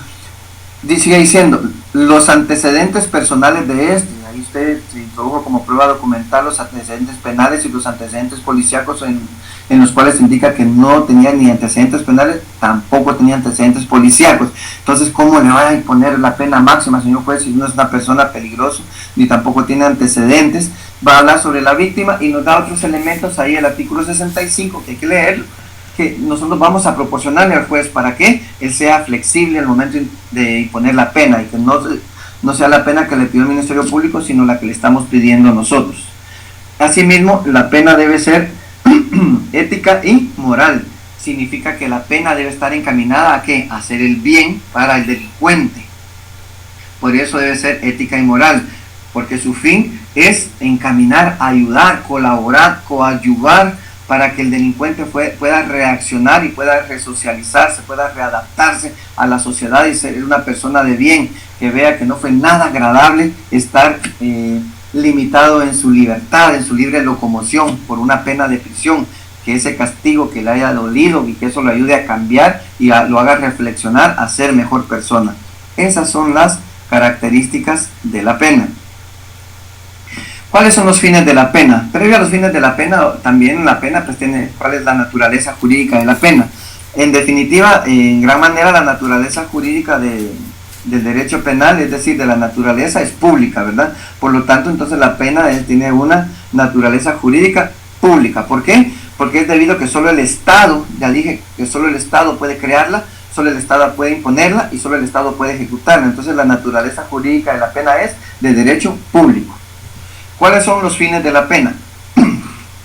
Sigue diciendo, los antecedentes personales de ahí usted se introdujo como prueba documental los antecedentes penales y los antecedentes policíacos en los cuales indica que no tenía ni antecedentes penales, tampoco tenía antecedentes policíacos. Entonces, ¿cómo le va a imponer la pena máxima, señor juez, si no es una persona peligrosa, ni tampoco tiene antecedentes? Va a hablar sobre la víctima y nos da otros elementos ahí, el artículo 65, que hay que leerlo, que nosotros vamos a proporcionarle al juez para que él sea flexible al momento de imponer la pena y que no sea la pena que le pidió el Ministerio Público, sino la que le estamos pidiendo nosotros. Asimismo, la pena debe ser ética y moral. Significa que la pena debe estar encaminada a ¿qué? A hacer el bien para el delincuente. Por eso debe ser ética y moral, porque su fin es encaminar, ayudar, colaborar, coadyuvar para que el delincuente pueda reaccionar y pueda resocializarse, pueda readaptarse a la sociedad y ser una persona de bien, que vea que no fue nada agradable estar limitado en su libertad, en su libre locomoción por una pena de prisión, que ese castigo que le haya dolido y que eso lo ayude a cambiar y lo haga reflexionar a ser mejor persona. Esas son las características de la pena. ¿Cuáles son los fines de la pena? Previo a los fines de la pena, también la pena pues tiene cuál es la naturaleza jurídica de la pena. En definitiva, en gran manera la naturaleza jurídica del derecho penal, es decir, de la naturaleza, es pública, ¿verdad? Por lo tanto, entonces la pena tiene una naturaleza jurídica pública. ¿Por qué? Porque es debido a que solo el Estado, ya dije que solo el Estado puede crearla, solo el Estado puede imponerla y solo el Estado puede ejecutarla. Entonces la naturaleza jurídica de la pena es de derecho público. ¿Cuáles son los fines de la pena?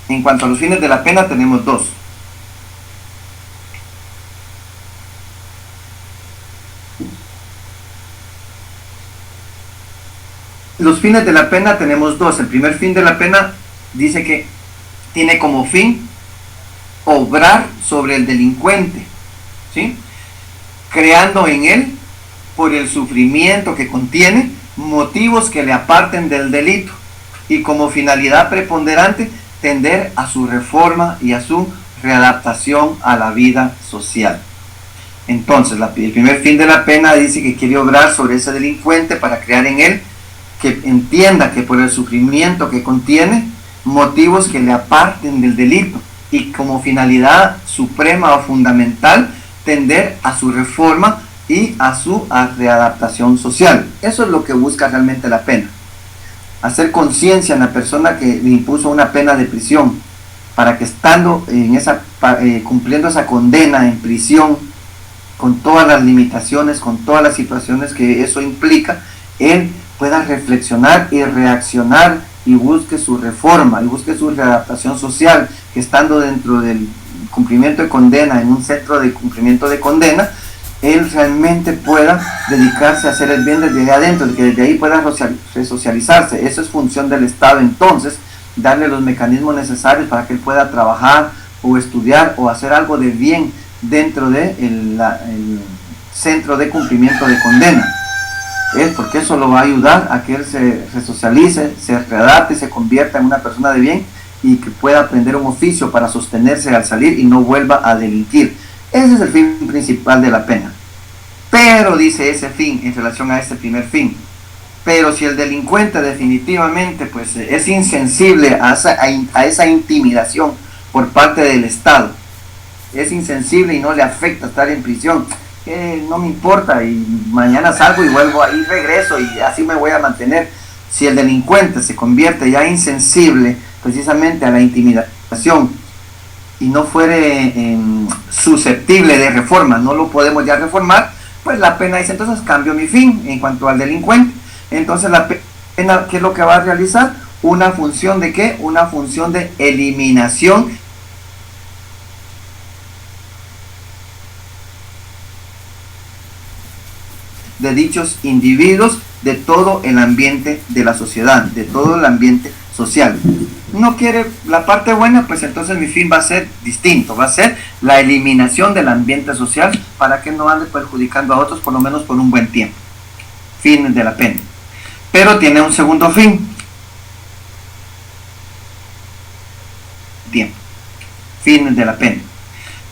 En cuanto a los fines de la pena tenemos dos. Los fines de la pena tenemos dos. El primer fin de la pena dice que tiene como fin obrar sobre el delincuente, ¿sí? Creando en él, por el sufrimiento que contiene, motivos que le aparten del delito y como finalidad preponderante tender a su reforma y a su readaptación a la vida social. Entonces, el primer fin de la pena dice que quiere obrar sobre ese delincuente para crear en él que entienda que por el sufrimiento que contiene, motivos que le aparten del delito y como finalidad suprema o fundamental tender a su reforma y a su readaptación social. Eso es lo que busca realmente la pena. Hacer conciencia en la persona que le impuso una pena de prisión, para que estando en cumpliendo esa condena en prisión, con todas las limitaciones, con todas las situaciones que eso implica, él pueda reflexionar y reaccionar y busque su reforma y busque su readaptación social, que estando dentro del cumplimiento de condena, en un centro de cumplimiento de condena, él realmente pueda dedicarse a hacer el bien desde adentro, que desde ahí pueda resocializarse. Eso es función del Estado, entonces, darle los mecanismos necesarios para que él pueda trabajar o estudiar o hacer algo de bien dentro de centro de cumplimiento de condena. Es porque eso lo va a ayudar a que él se resocialice, se readapte, se convierta en una persona de bien y que pueda aprender un oficio para sostenerse al salir y no vuelva a delinquir. Ese es el fin principal de la pena. Pero dice ese fin en relación a este primer fin. Pero si el delincuente definitivamente pues, es insensible a esa intimidación por parte del Estado, es insensible y no le afecta estar en prisión, no me importa y mañana salgo y vuelvo ahí, regreso y así me voy a mantener. Si el delincuente se convierte ya insensible precisamente a la intimidación y no fuere susceptible de reforma, no lo podemos ya reformar, pues la pena dice, entonces cambio mi fin en cuanto al delincuente. Entonces la pena, ¿qué es lo que va a realizar? Una función de ¿qué? Una función de eliminación de dichos individuos de todo el ambiente de la sociedad, de todo el ambiente social. No quiere la parte buena, pues entonces mi fin va a ser distinto, va a ser la eliminación del ambiente social para que no ande perjudicando a otros por lo menos por un buen tiempo. Fin de la pena. Pero tiene un segundo fin. Fin de la pena.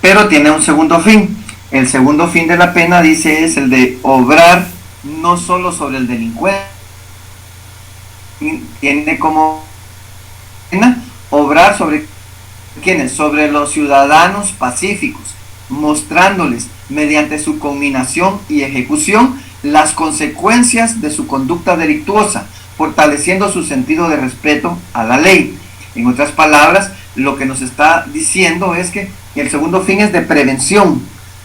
Pero tiene un segundo fin. El segundo fin de la pena, dice, es el de obrar no solo sobre el delincuente, tiene como pena obrar sobre ¿quiénes? Sobre los ciudadanos pacíficos, mostrándoles mediante su conminación y ejecución las consecuencias de su conducta delictuosa, fortaleciendo su sentido de respeto a la ley. En otras palabras, lo que nos está diciendo es que el segundo fin es de prevención.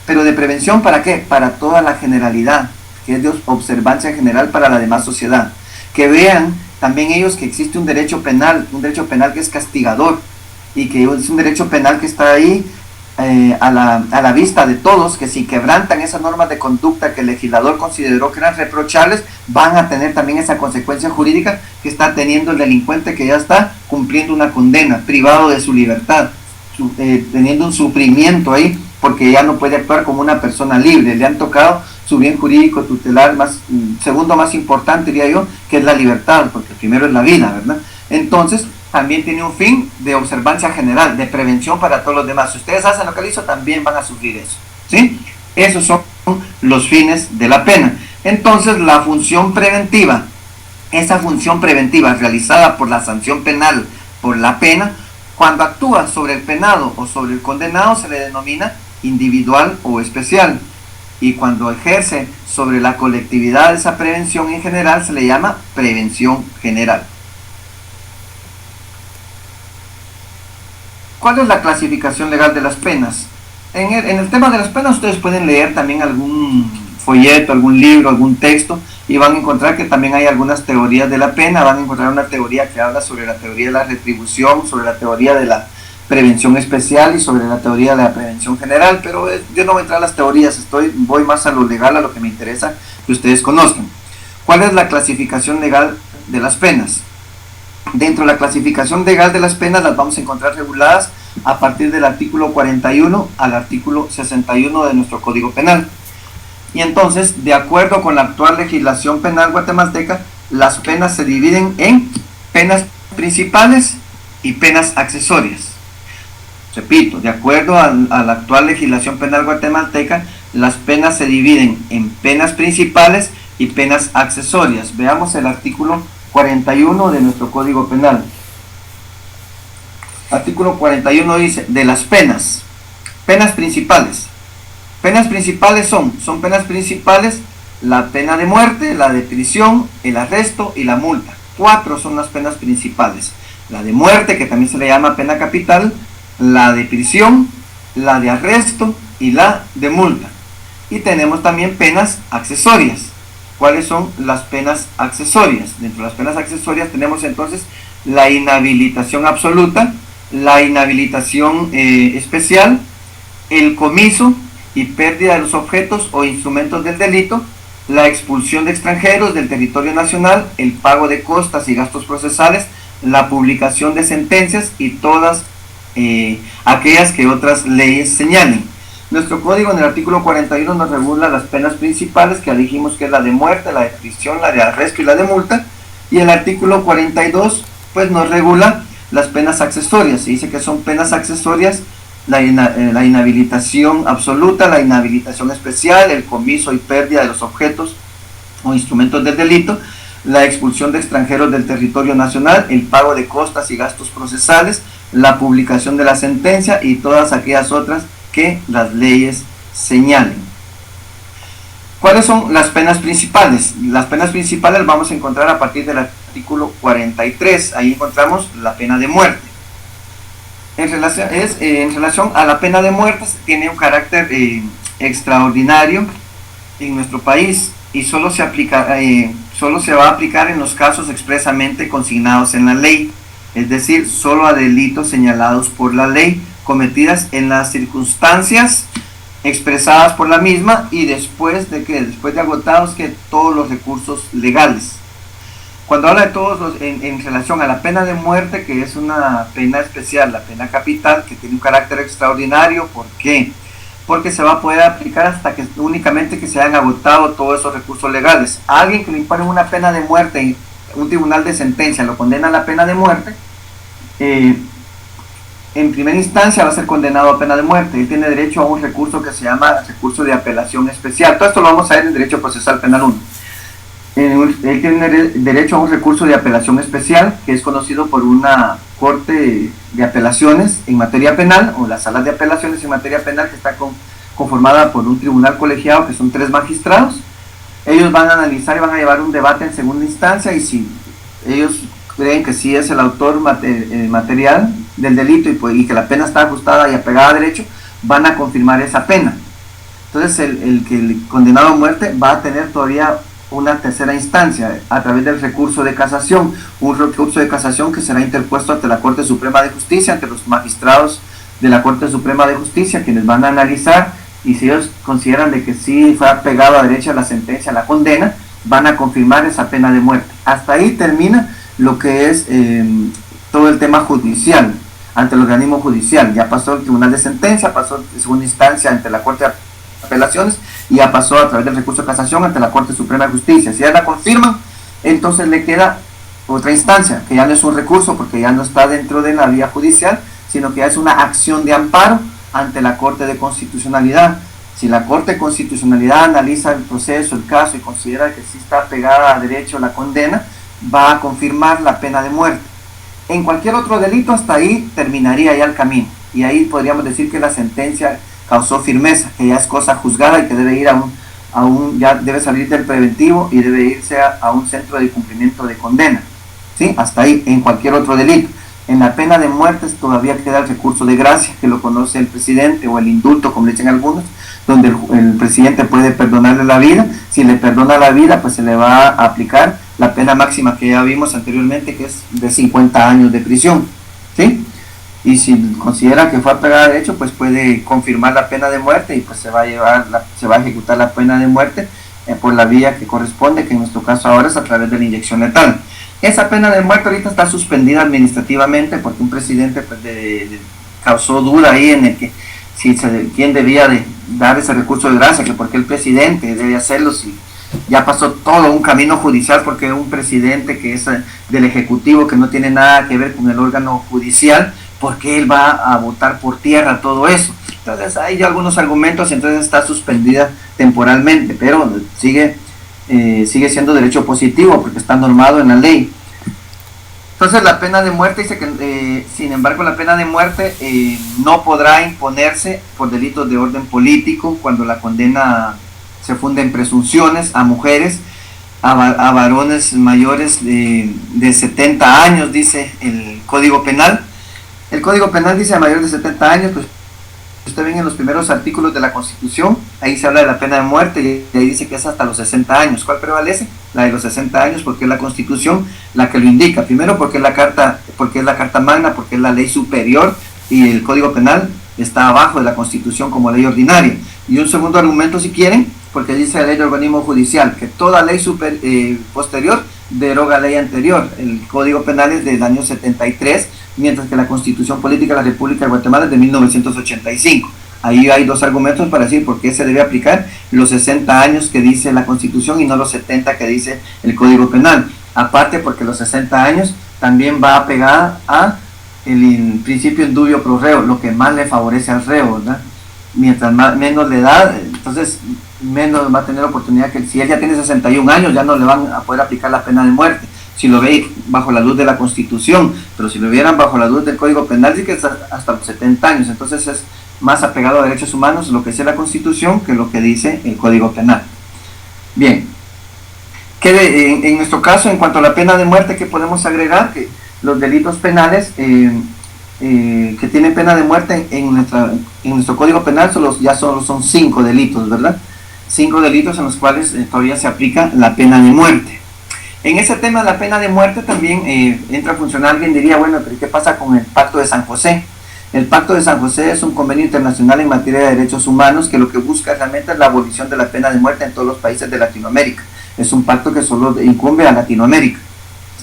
¿Pero de prevención para qué? Para toda la generalidad, que es de observancia general para la demás sociedad. Que vean también ellos que existe un derecho penal que es castigador, y que es un derecho penal que está ahí a la vista de todos, que si quebrantan esas normas de conducta que el legislador consideró que eran reprochables, van a tener también esa consecuencia jurídica que está teniendo el delincuente que ya está cumpliendo una condena, privado de su libertad, teniendo un sufrimiento ahí, porque ya no puede actuar como una persona libre, le han tocado su bien jurídico tutelar segundo más importante, diría yo, que es la libertad, porque primero es la vida, ¿verdad? Entonces, también tiene un fin de observancia general, de prevención para todos los demás. Si ustedes hacen lo que le hizo, también van a sufrir eso, ¿sí? Esos son los fines de la pena. Entonces, la función preventiva, esa función preventiva realizada por la sanción penal, por la pena, cuando actúa sobre el penado o sobre el condenado, se le denomina individual o especial. Y cuando ejerce sobre la colectividad esa prevención en general, se le llama prevención general. ¿Cuál es la clasificación legal de las penas? En el tema de las penas ustedes pueden leer también algún folleto, algún libro, algún texto, y van a encontrar que también hay algunas teorías de la pena. Van a encontrar una teoría que habla sobre la teoría de la retribución, sobre la teoría de la prevención especial y sobre la teoría de la prevención general, pero yo no voy a entrar a las teorías, voy más a lo legal, a lo que me interesa que ustedes conozcan. ¿Cuál es la clasificación legal de las penas? Dentro de la clasificación legal de las penas las vamos a encontrar reguladas a partir del artículo 41 al artículo 61 de nuestro Código Penal. Y entonces, de acuerdo con la actual legislación penal guatemalteca, las penas se dividen en penas principales y penas accesorias. Repito, de acuerdo a la actual legislación penal guatemalteca, las penas se dividen en penas principales y penas accesorias. Veamos el artículo 41 de nuestro Código Penal. Artículo 41 dice, de las penas principales. Penas principales son penas principales la pena de muerte, la de prisión, el arresto y la multa. 4 son las penas principales. La de muerte, que también se le llama pena capital, la de prisión, la de arresto y la de multa. Y tenemos también penas accesorias. ¿Cuáles son las penas accesorias? Dentro de las penas accesorias tenemos entonces la inhabilitación absoluta, la inhabilitación especial, el comiso y pérdida de los objetos o instrumentos del delito, la expulsión de extranjeros del territorio nacional, el pago de costas y gastos procesales, la publicación de sentencias y todas aquellas que otras leyes señalen. Nuestro código en el artículo 41 nos regula las penas principales, que ya dijimos que es la de muerte, la de prisión, la de arresto y la de multa, y el artículo 42 pues nos regula las penas accesorias. Se dice que son penas accesorias la inhabilitación absoluta, la inhabilitación especial, el comiso y pérdida de los objetos o instrumentos del delito, la expulsión de extranjeros del territorio nacional, el pago de costas y gastos procesales, la publicación de la sentencia y todas aquellas otras que las leyes señalen. ¿Cuáles son las penas principales? Las penas principales las vamos a encontrar a partir del artículo 43. Ahí encontramos la pena de muerte. En relación a la pena de muerte, tiene un carácter extraordinario en nuestro país y solo se va a aplicar en los casos expresamente consignados en la ley, es decir, solo a delitos señalados por la ley, cometidas en las circunstancias expresadas por la misma y después de agotados todos los recursos legales. Cuando habla de todos en relación a la pena de muerte, que es una pena especial, la pena capital, que tiene un carácter extraordinario, ¿por qué? Porque se va a poder aplicar hasta que únicamente que se hayan agotado todos esos recursos legales. A alguien que le imponen una pena de muerte en un tribunal de sentencia, lo condena a la pena de muerte, en primera instancia va a ser condenado a pena de muerte. Él tiene derecho a un recurso que se llama recurso de apelación especial. Todo esto lo vamos a ver en Derecho Procesal Penal 1. Él tiene derecho a un recurso de apelación especial, que es conocido por una corte de apelaciones en materia penal, o la sala de apelaciones en materia penal, que está conformada por un tribunal colegiado, que son 3 magistrados. Ellos van a analizar y van a llevar un debate en segunda instancia, y si ellos creen que sí es el autor material del delito y que la pena está ajustada y apegada a derecho, van a confirmar esa pena. Entonces el condenado a muerte va a tener todavía una tercera instancia a través del recurso de casación, un recurso de casación que será interpuesto ante la Corte Suprema de Justicia, ante los magistrados de la Corte Suprema de Justicia, quienes van a analizar, y si ellos consideran de que sí fue apegado a derecho a la sentencia, a la condena, van a confirmar esa pena de muerte. Hasta ahí termina lo que es todo el tema judicial, ante el organismo judicial. Ya pasó el tribunal de sentencia, pasó en segunda instancia ante la Corte de Apelaciones, y ya pasó a través del recurso de casación ante la Corte Suprema de Justicia. Si ya la confirman, entonces le queda otra instancia, que ya no es un recurso, porque ya no está dentro de la vía judicial, sino que ya es una acción de amparo ante la Corte de Constitucionalidad. Si la Corte de Constitucionalidad analiza el proceso, el caso, y considera que sí está pegada a derecho la condena, va a confirmar la pena de muerte. En cualquier otro delito, hasta ahí terminaría ya el camino, y ahí podríamos decir que la sentencia causó firmeza, que ya es cosa juzgada y que debe ir ya debe salir del preventivo y debe irse a un centro de cumplimiento de condena. ¿Sí? Hasta ahí, en cualquier otro delito. En la pena de muerte todavía queda el recurso de gracia, que lo conoce el presidente, o el indulto, como le dicen algunos, donde el presidente puede perdonarle la vida. Si le perdona la vida, pues se le va a aplicar la pena máxima que ya vimos anteriormente, que es de 50 años de prisión. ¿Sí? Y si considera que fue apegada a derecho, pues puede confirmar la pena de muerte, y pues se va a ejecutar la pena de muerte por la vía que corresponde, que en nuestro caso ahora es a través de la inyección letal. Esa pena de muerte ahorita está suspendida administrativamente, porque un presidente pues, causó duda ahí en el que quién debía de dar ese recurso de gracia, que porque el presidente debe hacerlo, si ya pasó todo un camino judicial, porque un presidente que es del Ejecutivo, que no tiene nada que ver con el órgano judicial, porque él va a votar por tierra todo eso. Entonces hay ya algunos argumentos, entonces está suspendida temporalmente, pero sigue siendo derecho positivo, porque está normado en la ley. Entonces la pena de muerte dice que, sin embargo, la pena de muerte no podrá imponerse por delitos de orden político, cuando la condena se funda en presunciones, a mujeres, a varones mayores de 70 años, dice el Código Penal. El Código Penal dice a mayores de 70 años, pues usted ven en los primeros artículos de la Constitución, ahí se habla de la pena de muerte, y ahí dice que es hasta los 60 años. ¿Cuál prevalece? La de los 60 años, porque es la Constitución la que lo indica. Primero, porque es la Carta Magna, porque es la ley superior, y el Código Penal está abajo de la Constitución como ley ordinaria. Y un segundo argumento, si quieren, porque dice la ley de organismo judicial, que toda ley posterior deroga ley anterior. El Código Penal es del año 73, mientras que la Constitución Política de la República de Guatemala es de 1985. Ahí hay dos argumentos para decir por qué se debe aplicar los 60 años que dice la Constitución y no los 70 que dice el Código Penal. Aparte porque los 60 años también va apegada a el principio indubio pro reo, lo que más le favorece al reo, ¿verdad? Mientras menos le da, entonces menos va a tener oportunidad que si él ya tiene 61 años ya no le van a poder aplicar la pena de muerte, si lo ve bajo la luz de la Constitución, pero si lo vieran bajo la luz del Código Penal sí que es hasta los 70 años, entonces es más apegado a derechos humanos lo que dice la Constitución que lo que dice el Código Penal. Bien, en nuestro caso, en cuanto a la pena de muerte, ¿qué podemos agregar? Que los delitos penales que tienen pena de muerte en nuestro Código Penal ya solo son 5 delitos, ¿verdad? 5 delitos en los cuales todavía se aplica la pena de muerte. En ese tema de la pena de muerte también entra a funcionar, alguien diría, bueno, pero ¿qué pasa con el Pacto de San José? El Pacto de San José es un convenio internacional en materia de derechos humanos que lo que busca realmente es la abolición de la pena de muerte en todos los países de Latinoamérica. Es un pacto que solo incumbe a Latinoamérica,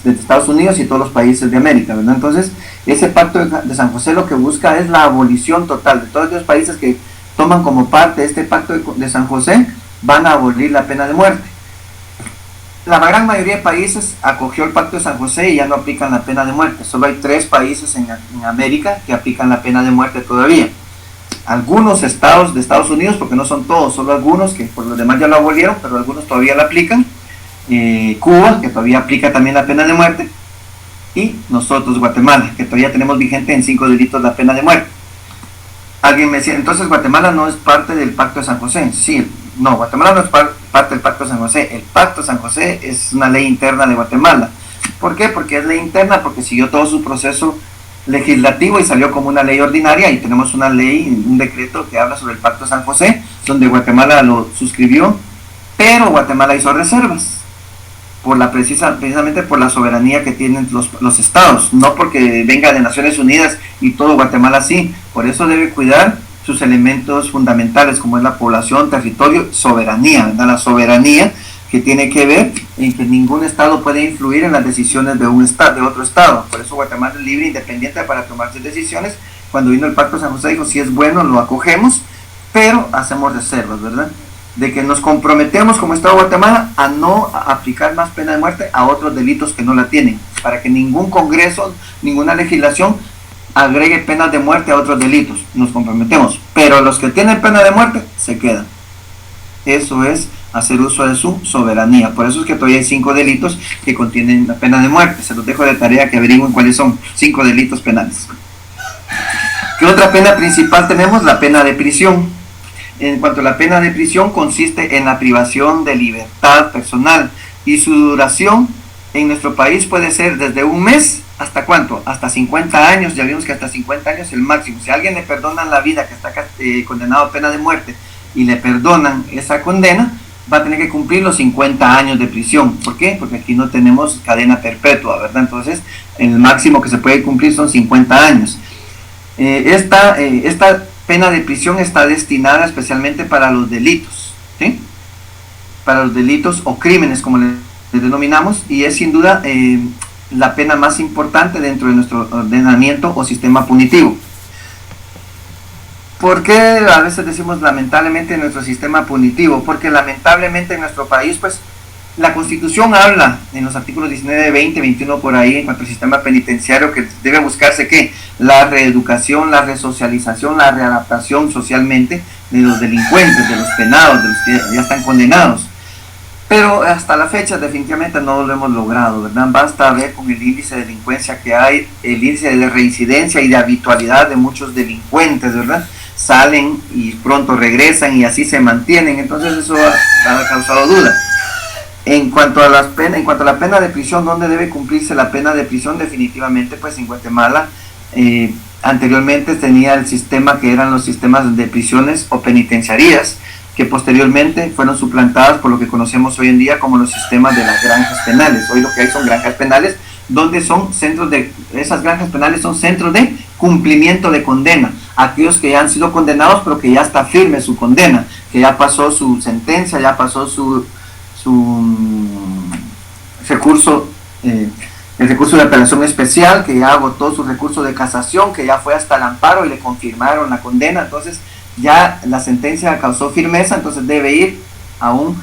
de Estados Unidos y todos los países de América, ¿verdad? Entonces, ese Pacto de San José lo que busca es la abolición total de todos los países que toman como parte este Pacto de San José, van a abolir la pena de muerte. La gran mayoría de países acogió el Pacto de San José y ya no aplican la pena de muerte. Solo hay 3 países en América que aplican la pena de muerte todavía. Algunos estados de Estados Unidos, porque no son todos, solo algunos que por los demás ya lo abolieron, pero algunos todavía la aplican. Cuba, que todavía aplica también la pena de muerte. Y nosotros, Guatemala, que todavía tenemos vigente en 5 delitos la pena de muerte. Alguien me decía, entonces Guatemala no es parte del Pacto de San José. Sí, no, Guatemala no es parte del Pacto de San José. El Pacto de San José es una ley interna de Guatemala. ¿Por qué? Porque es ley interna, porque siguió todo su proceso legislativo y salió como una ley ordinaria, y tenemos una ley, un decreto que habla sobre el Pacto de San José, donde Guatemala lo suscribió, pero Guatemala hizo reservas precisamente por la soberanía que tienen los estados, no porque venga de Naciones Unidas y todo Guatemala sí. Por eso debe cuidar sus elementos fundamentales, como es la población, territorio, soberanía, ¿verdad? La soberanía que tiene que ver en que ningún estado puede influir en las decisiones de otro estado. Por eso Guatemala es libre e independiente para tomar sus decisiones. Cuando vino el Pacto de San José dijo, si es bueno lo acogemos, pero hacemos reservas, ¿verdad? De que nos comprometemos como Estado de Guatemala a no aplicar más pena de muerte a otros delitos que no la tienen, para que ningún congreso, ninguna legislación agregue penas de muerte a otros delitos. Nos comprometemos, pero los que tienen pena de muerte se quedan. Eso es hacer uso de su soberanía. Por eso es que todavía hay 5 delitos que contienen la pena de muerte. Se los dejo de tarea que averigüen cuáles son 5 delitos penales. ¿Qué otra pena principal tenemos? La pena de prisión. En cuanto a la pena de prisión, consiste en la privación de libertad personal, y su duración en nuestro país puede ser desde un mes hasta ¿cuánto? Hasta 50 años. Ya vimos que hasta 50 años es el máximo. Si a alguien le perdonan la vida, que está condenado a pena de muerte, y le perdonan esa condena, va a tener que cumplir los 50 años de prisión. ¿Por qué? Porque aquí no tenemos cadena perpetua, ¿verdad? Entonces, el máximo que se puede cumplir son 50 años. Esta pena de prisión está destinada especialmente para los delitos, ¿sí? Para los delitos o crímenes, como les denominamos, y es sin duda la pena más importante dentro de nuestro ordenamiento o sistema punitivo. ¿Por qué a veces decimos lamentablemente en nuestro sistema punitivo? Porque lamentablemente en nuestro país, pues, la Constitución habla en los artículos 19, 20, 21 por ahí, en cuanto al sistema penitenciario, que debe buscarse ¿qué? La reeducación, la resocialización, la readaptación socialmente de los delincuentes, de los penados, de los que ya están condenados. Pero hasta la fecha definitivamente no lo hemos logrado, ¿verdad? Basta ver con el índice de delincuencia que hay, el índice de reincidencia y de habitualidad de muchos delincuentes, ¿verdad? Salen y pronto regresan y así se mantienen. Entonces eso ha causado duda. En cuanto a la pena de prisión, ¿dónde debe cumplirse la pena de prisión? Definitivamente, pues en Guatemala anteriormente tenía el sistema que eran los sistemas de prisiones o penitenciarías, que posteriormente fueron suplantadas por lo que conocemos hoy en día como los sistemas de las granjas penales. Hoy lo que hay son granjas penales, donde son esas granjas penales son centros de cumplimiento de condena. Aquellos que ya han sido condenados, pero que ya está firme su condena, que ya pasó su sentencia, ya pasó su recurso, el recurso de apelación especial, que ya agotó su recurso de casación, que ya fue hasta el amparo y le confirmaron la condena. Entonces ya la sentencia causó firmeza, entonces debe ir a un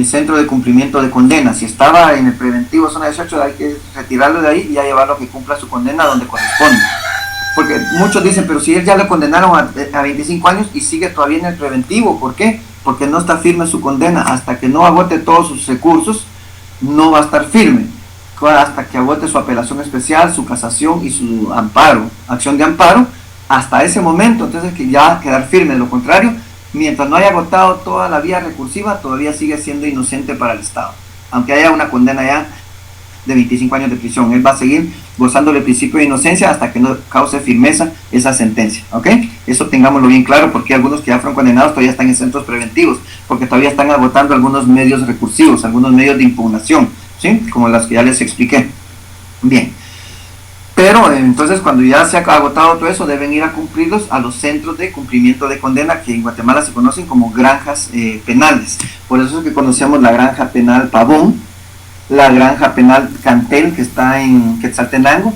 centro de cumplimiento de condena. Si estaba en el preventivo zona 18, hay que retirarlo de ahí y ya llevarlo a que cumpla su condena donde corresponde. Porque muchos dicen, pero si él ya le condenaron a 25 años y sigue todavía en el preventivo, ¿por qué? Porque no está firme su condena. Hasta que no agote todos sus recursos, no va a estar firme. Hasta que agote su apelación especial, su casación y su amparo, acción de amparo, hasta ese momento, entonces que ya quedar firme. De lo contrario, mientras no haya agotado toda la vía recursiva, todavía sigue siendo inocente para el Estado. Aunque haya una condena ya de 25 años de prisión, él va a seguir gozando del principio de inocencia hasta que no cause firmeza esa sentencia, ¿ok? Eso tengámoslo bien claro, porque algunos que ya fueron condenados todavía están en centros preventivos, porque todavía están agotando algunos medios recursivos, algunos medios de impugnación, ¿sí? Como las que ya les expliqué. Bien. Pero entonces cuando ya se ha agotado todo eso, deben ir a cumplirlos a los centros de cumplimiento de condena, que en Guatemala se conocen como granjas penales. Por eso es que conocemos la granja penal Pavón, la granja penal Cantel, que está en Quetzaltenango.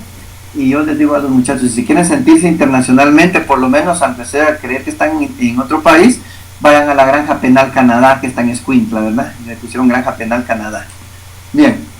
Y yo les digo a los muchachos, si quieren sentirse internacionalmente, por lo menos aunque sea creer que están en otro país, vayan a la granja penal Canadá, que está en Escuintla, ¿verdad? Le pusieron granja penal Canadá. Bien.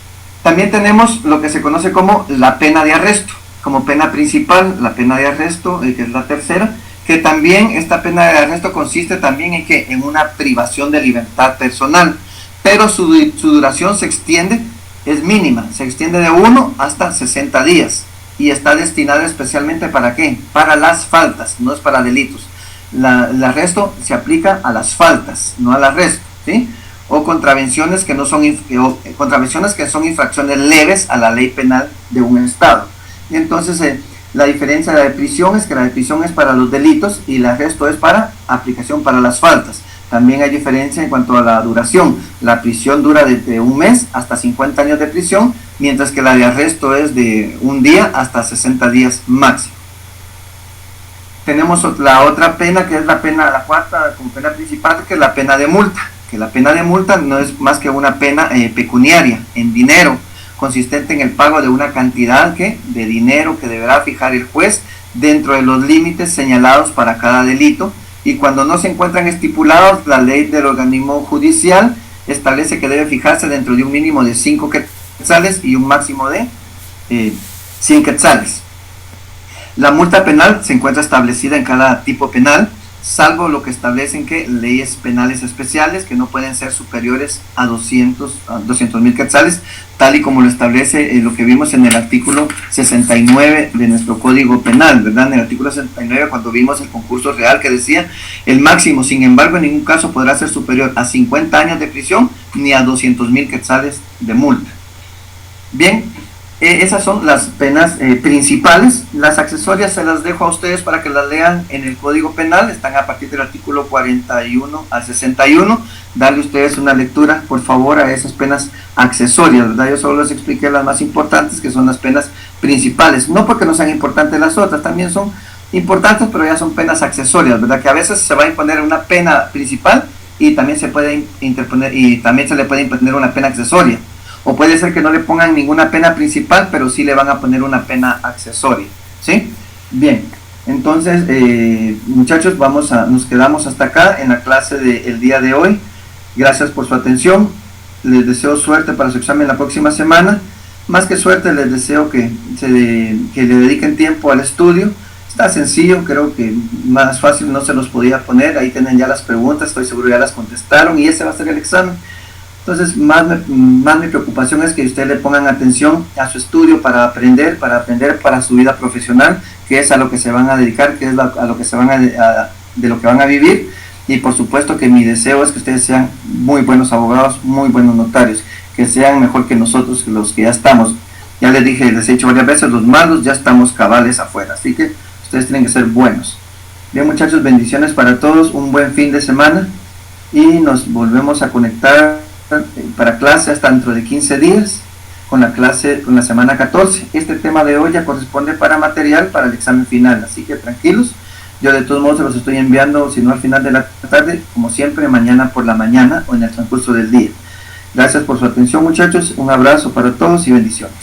También tenemos lo que se conoce como la pena de arresto, como pena principal, la pena de arresto, que es la tercera, que también esta pena de arresto consiste también en una privación de libertad personal, pero su duración se extiende, es mínima, se extiende de 1 hasta 60 días y está destinada especialmente ¿para qué? Para las faltas, no es para delitos. El arresto se aplica a las faltas, no al arresto, ¿sí? O contravenciones que no son contravenciones que son infracciones leves a la ley penal de un estado. Y entonces la diferencia de la de prisión es que la de prisión es para los delitos y el arresto es para aplicación para las faltas. También hay diferencia en cuanto a la duración. La prisión dura desde 1 mes hasta 50 años de prisión, mientras que la de arresto es de 1 día hasta 60 días máximo. Tenemos la otra pena, que es la cuarta como pena principal, que es la pena de multa. Que la pena de multa no es más que una pena pecuniaria, en dinero, consistente en el pago de una cantidad de dinero que deberá fijar el juez dentro de los límites señalados para cada delito, y cuando no se encuentran estipulados, la ley del organismo judicial establece que debe fijarse dentro de un mínimo de 5 quetzales y un máximo de 100 quetzales. La multa penal se encuentra establecida en cada tipo penal, salvo lo que establecen que leyes penales especiales que no pueden ser superiores a 200,000 quetzales, tal y como lo establece lo que vimos en el artículo 69 de nuestro Código Penal, ¿verdad? En el artículo 69, cuando vimos el concurso real, que decía el máximo, sin embargo, en ningún caso podrá ser superior a 50 años de prisión ni a 200,000 quetzales de multa. Bien, esas son las penas principales. Las accesorias se las dejo a ustedes para que las lean en el Código Penal, están a partir del artículo 41 al 61. Darle ustedes una lectura, por favor, a esas penas accesorias, ¿verdad? Yo solo les expliqué las más importantes, que son las penas principales, no porque no sean importantes las otras, también son importantes, pero ya son penas accesorias, ¿verdad? Que a veces se va a imponer una pena principal y también se puede interponer, y también se le puede imponer una pena accesoria. O puede ser que no le pongan ninguna pena principal, pero sí le van a poner una pena accesoria, ¿sí? Bien, entonces, muchachos, nos quedamos hasta acá en la clase del día de hoy. Gracias por su atención. Les deseo suerte para su examen la próxima semana. Más que suerte, les deseo que le dediquen tiempo al estudio. Está sencillo, creo que más fácil no se los podía poner. Ahí tienen ya las preguntas, estoy seguro ya las contestaron y ese va a ser el examen. Entonces, más mi preocupación es que ustedes le pongan atención a su estudio para aprender para su vida profesional, que es a lo que se van a dedicar, que es a lo que se van de lo que van a vivir. Y por supuesto que mi deseo es que ustedes sean muy buenos abogados, muy buenos notarios, que sean mejor que nosotros, los que ya estamos. Ya les dije, les he dicho varias veces, los malos ya estamos cabales afuera, así que ustedes tienen que ser buenos. Bien, muchachos, bendiciones para todos, un buen fin de semana y nos volvemos a conectar para clase hasta dentro de 15 días con la semana 14. Este tema de hoy ya corresponde para material para el examen final, así que tranquilos. Yo de todos modos se los estoy enviando, si no al final de la tarde, como siempre, mañana por la mañana o en el transcurso del día. Gracias por su atención, muchachos, un abrazo para todos y bendiciones.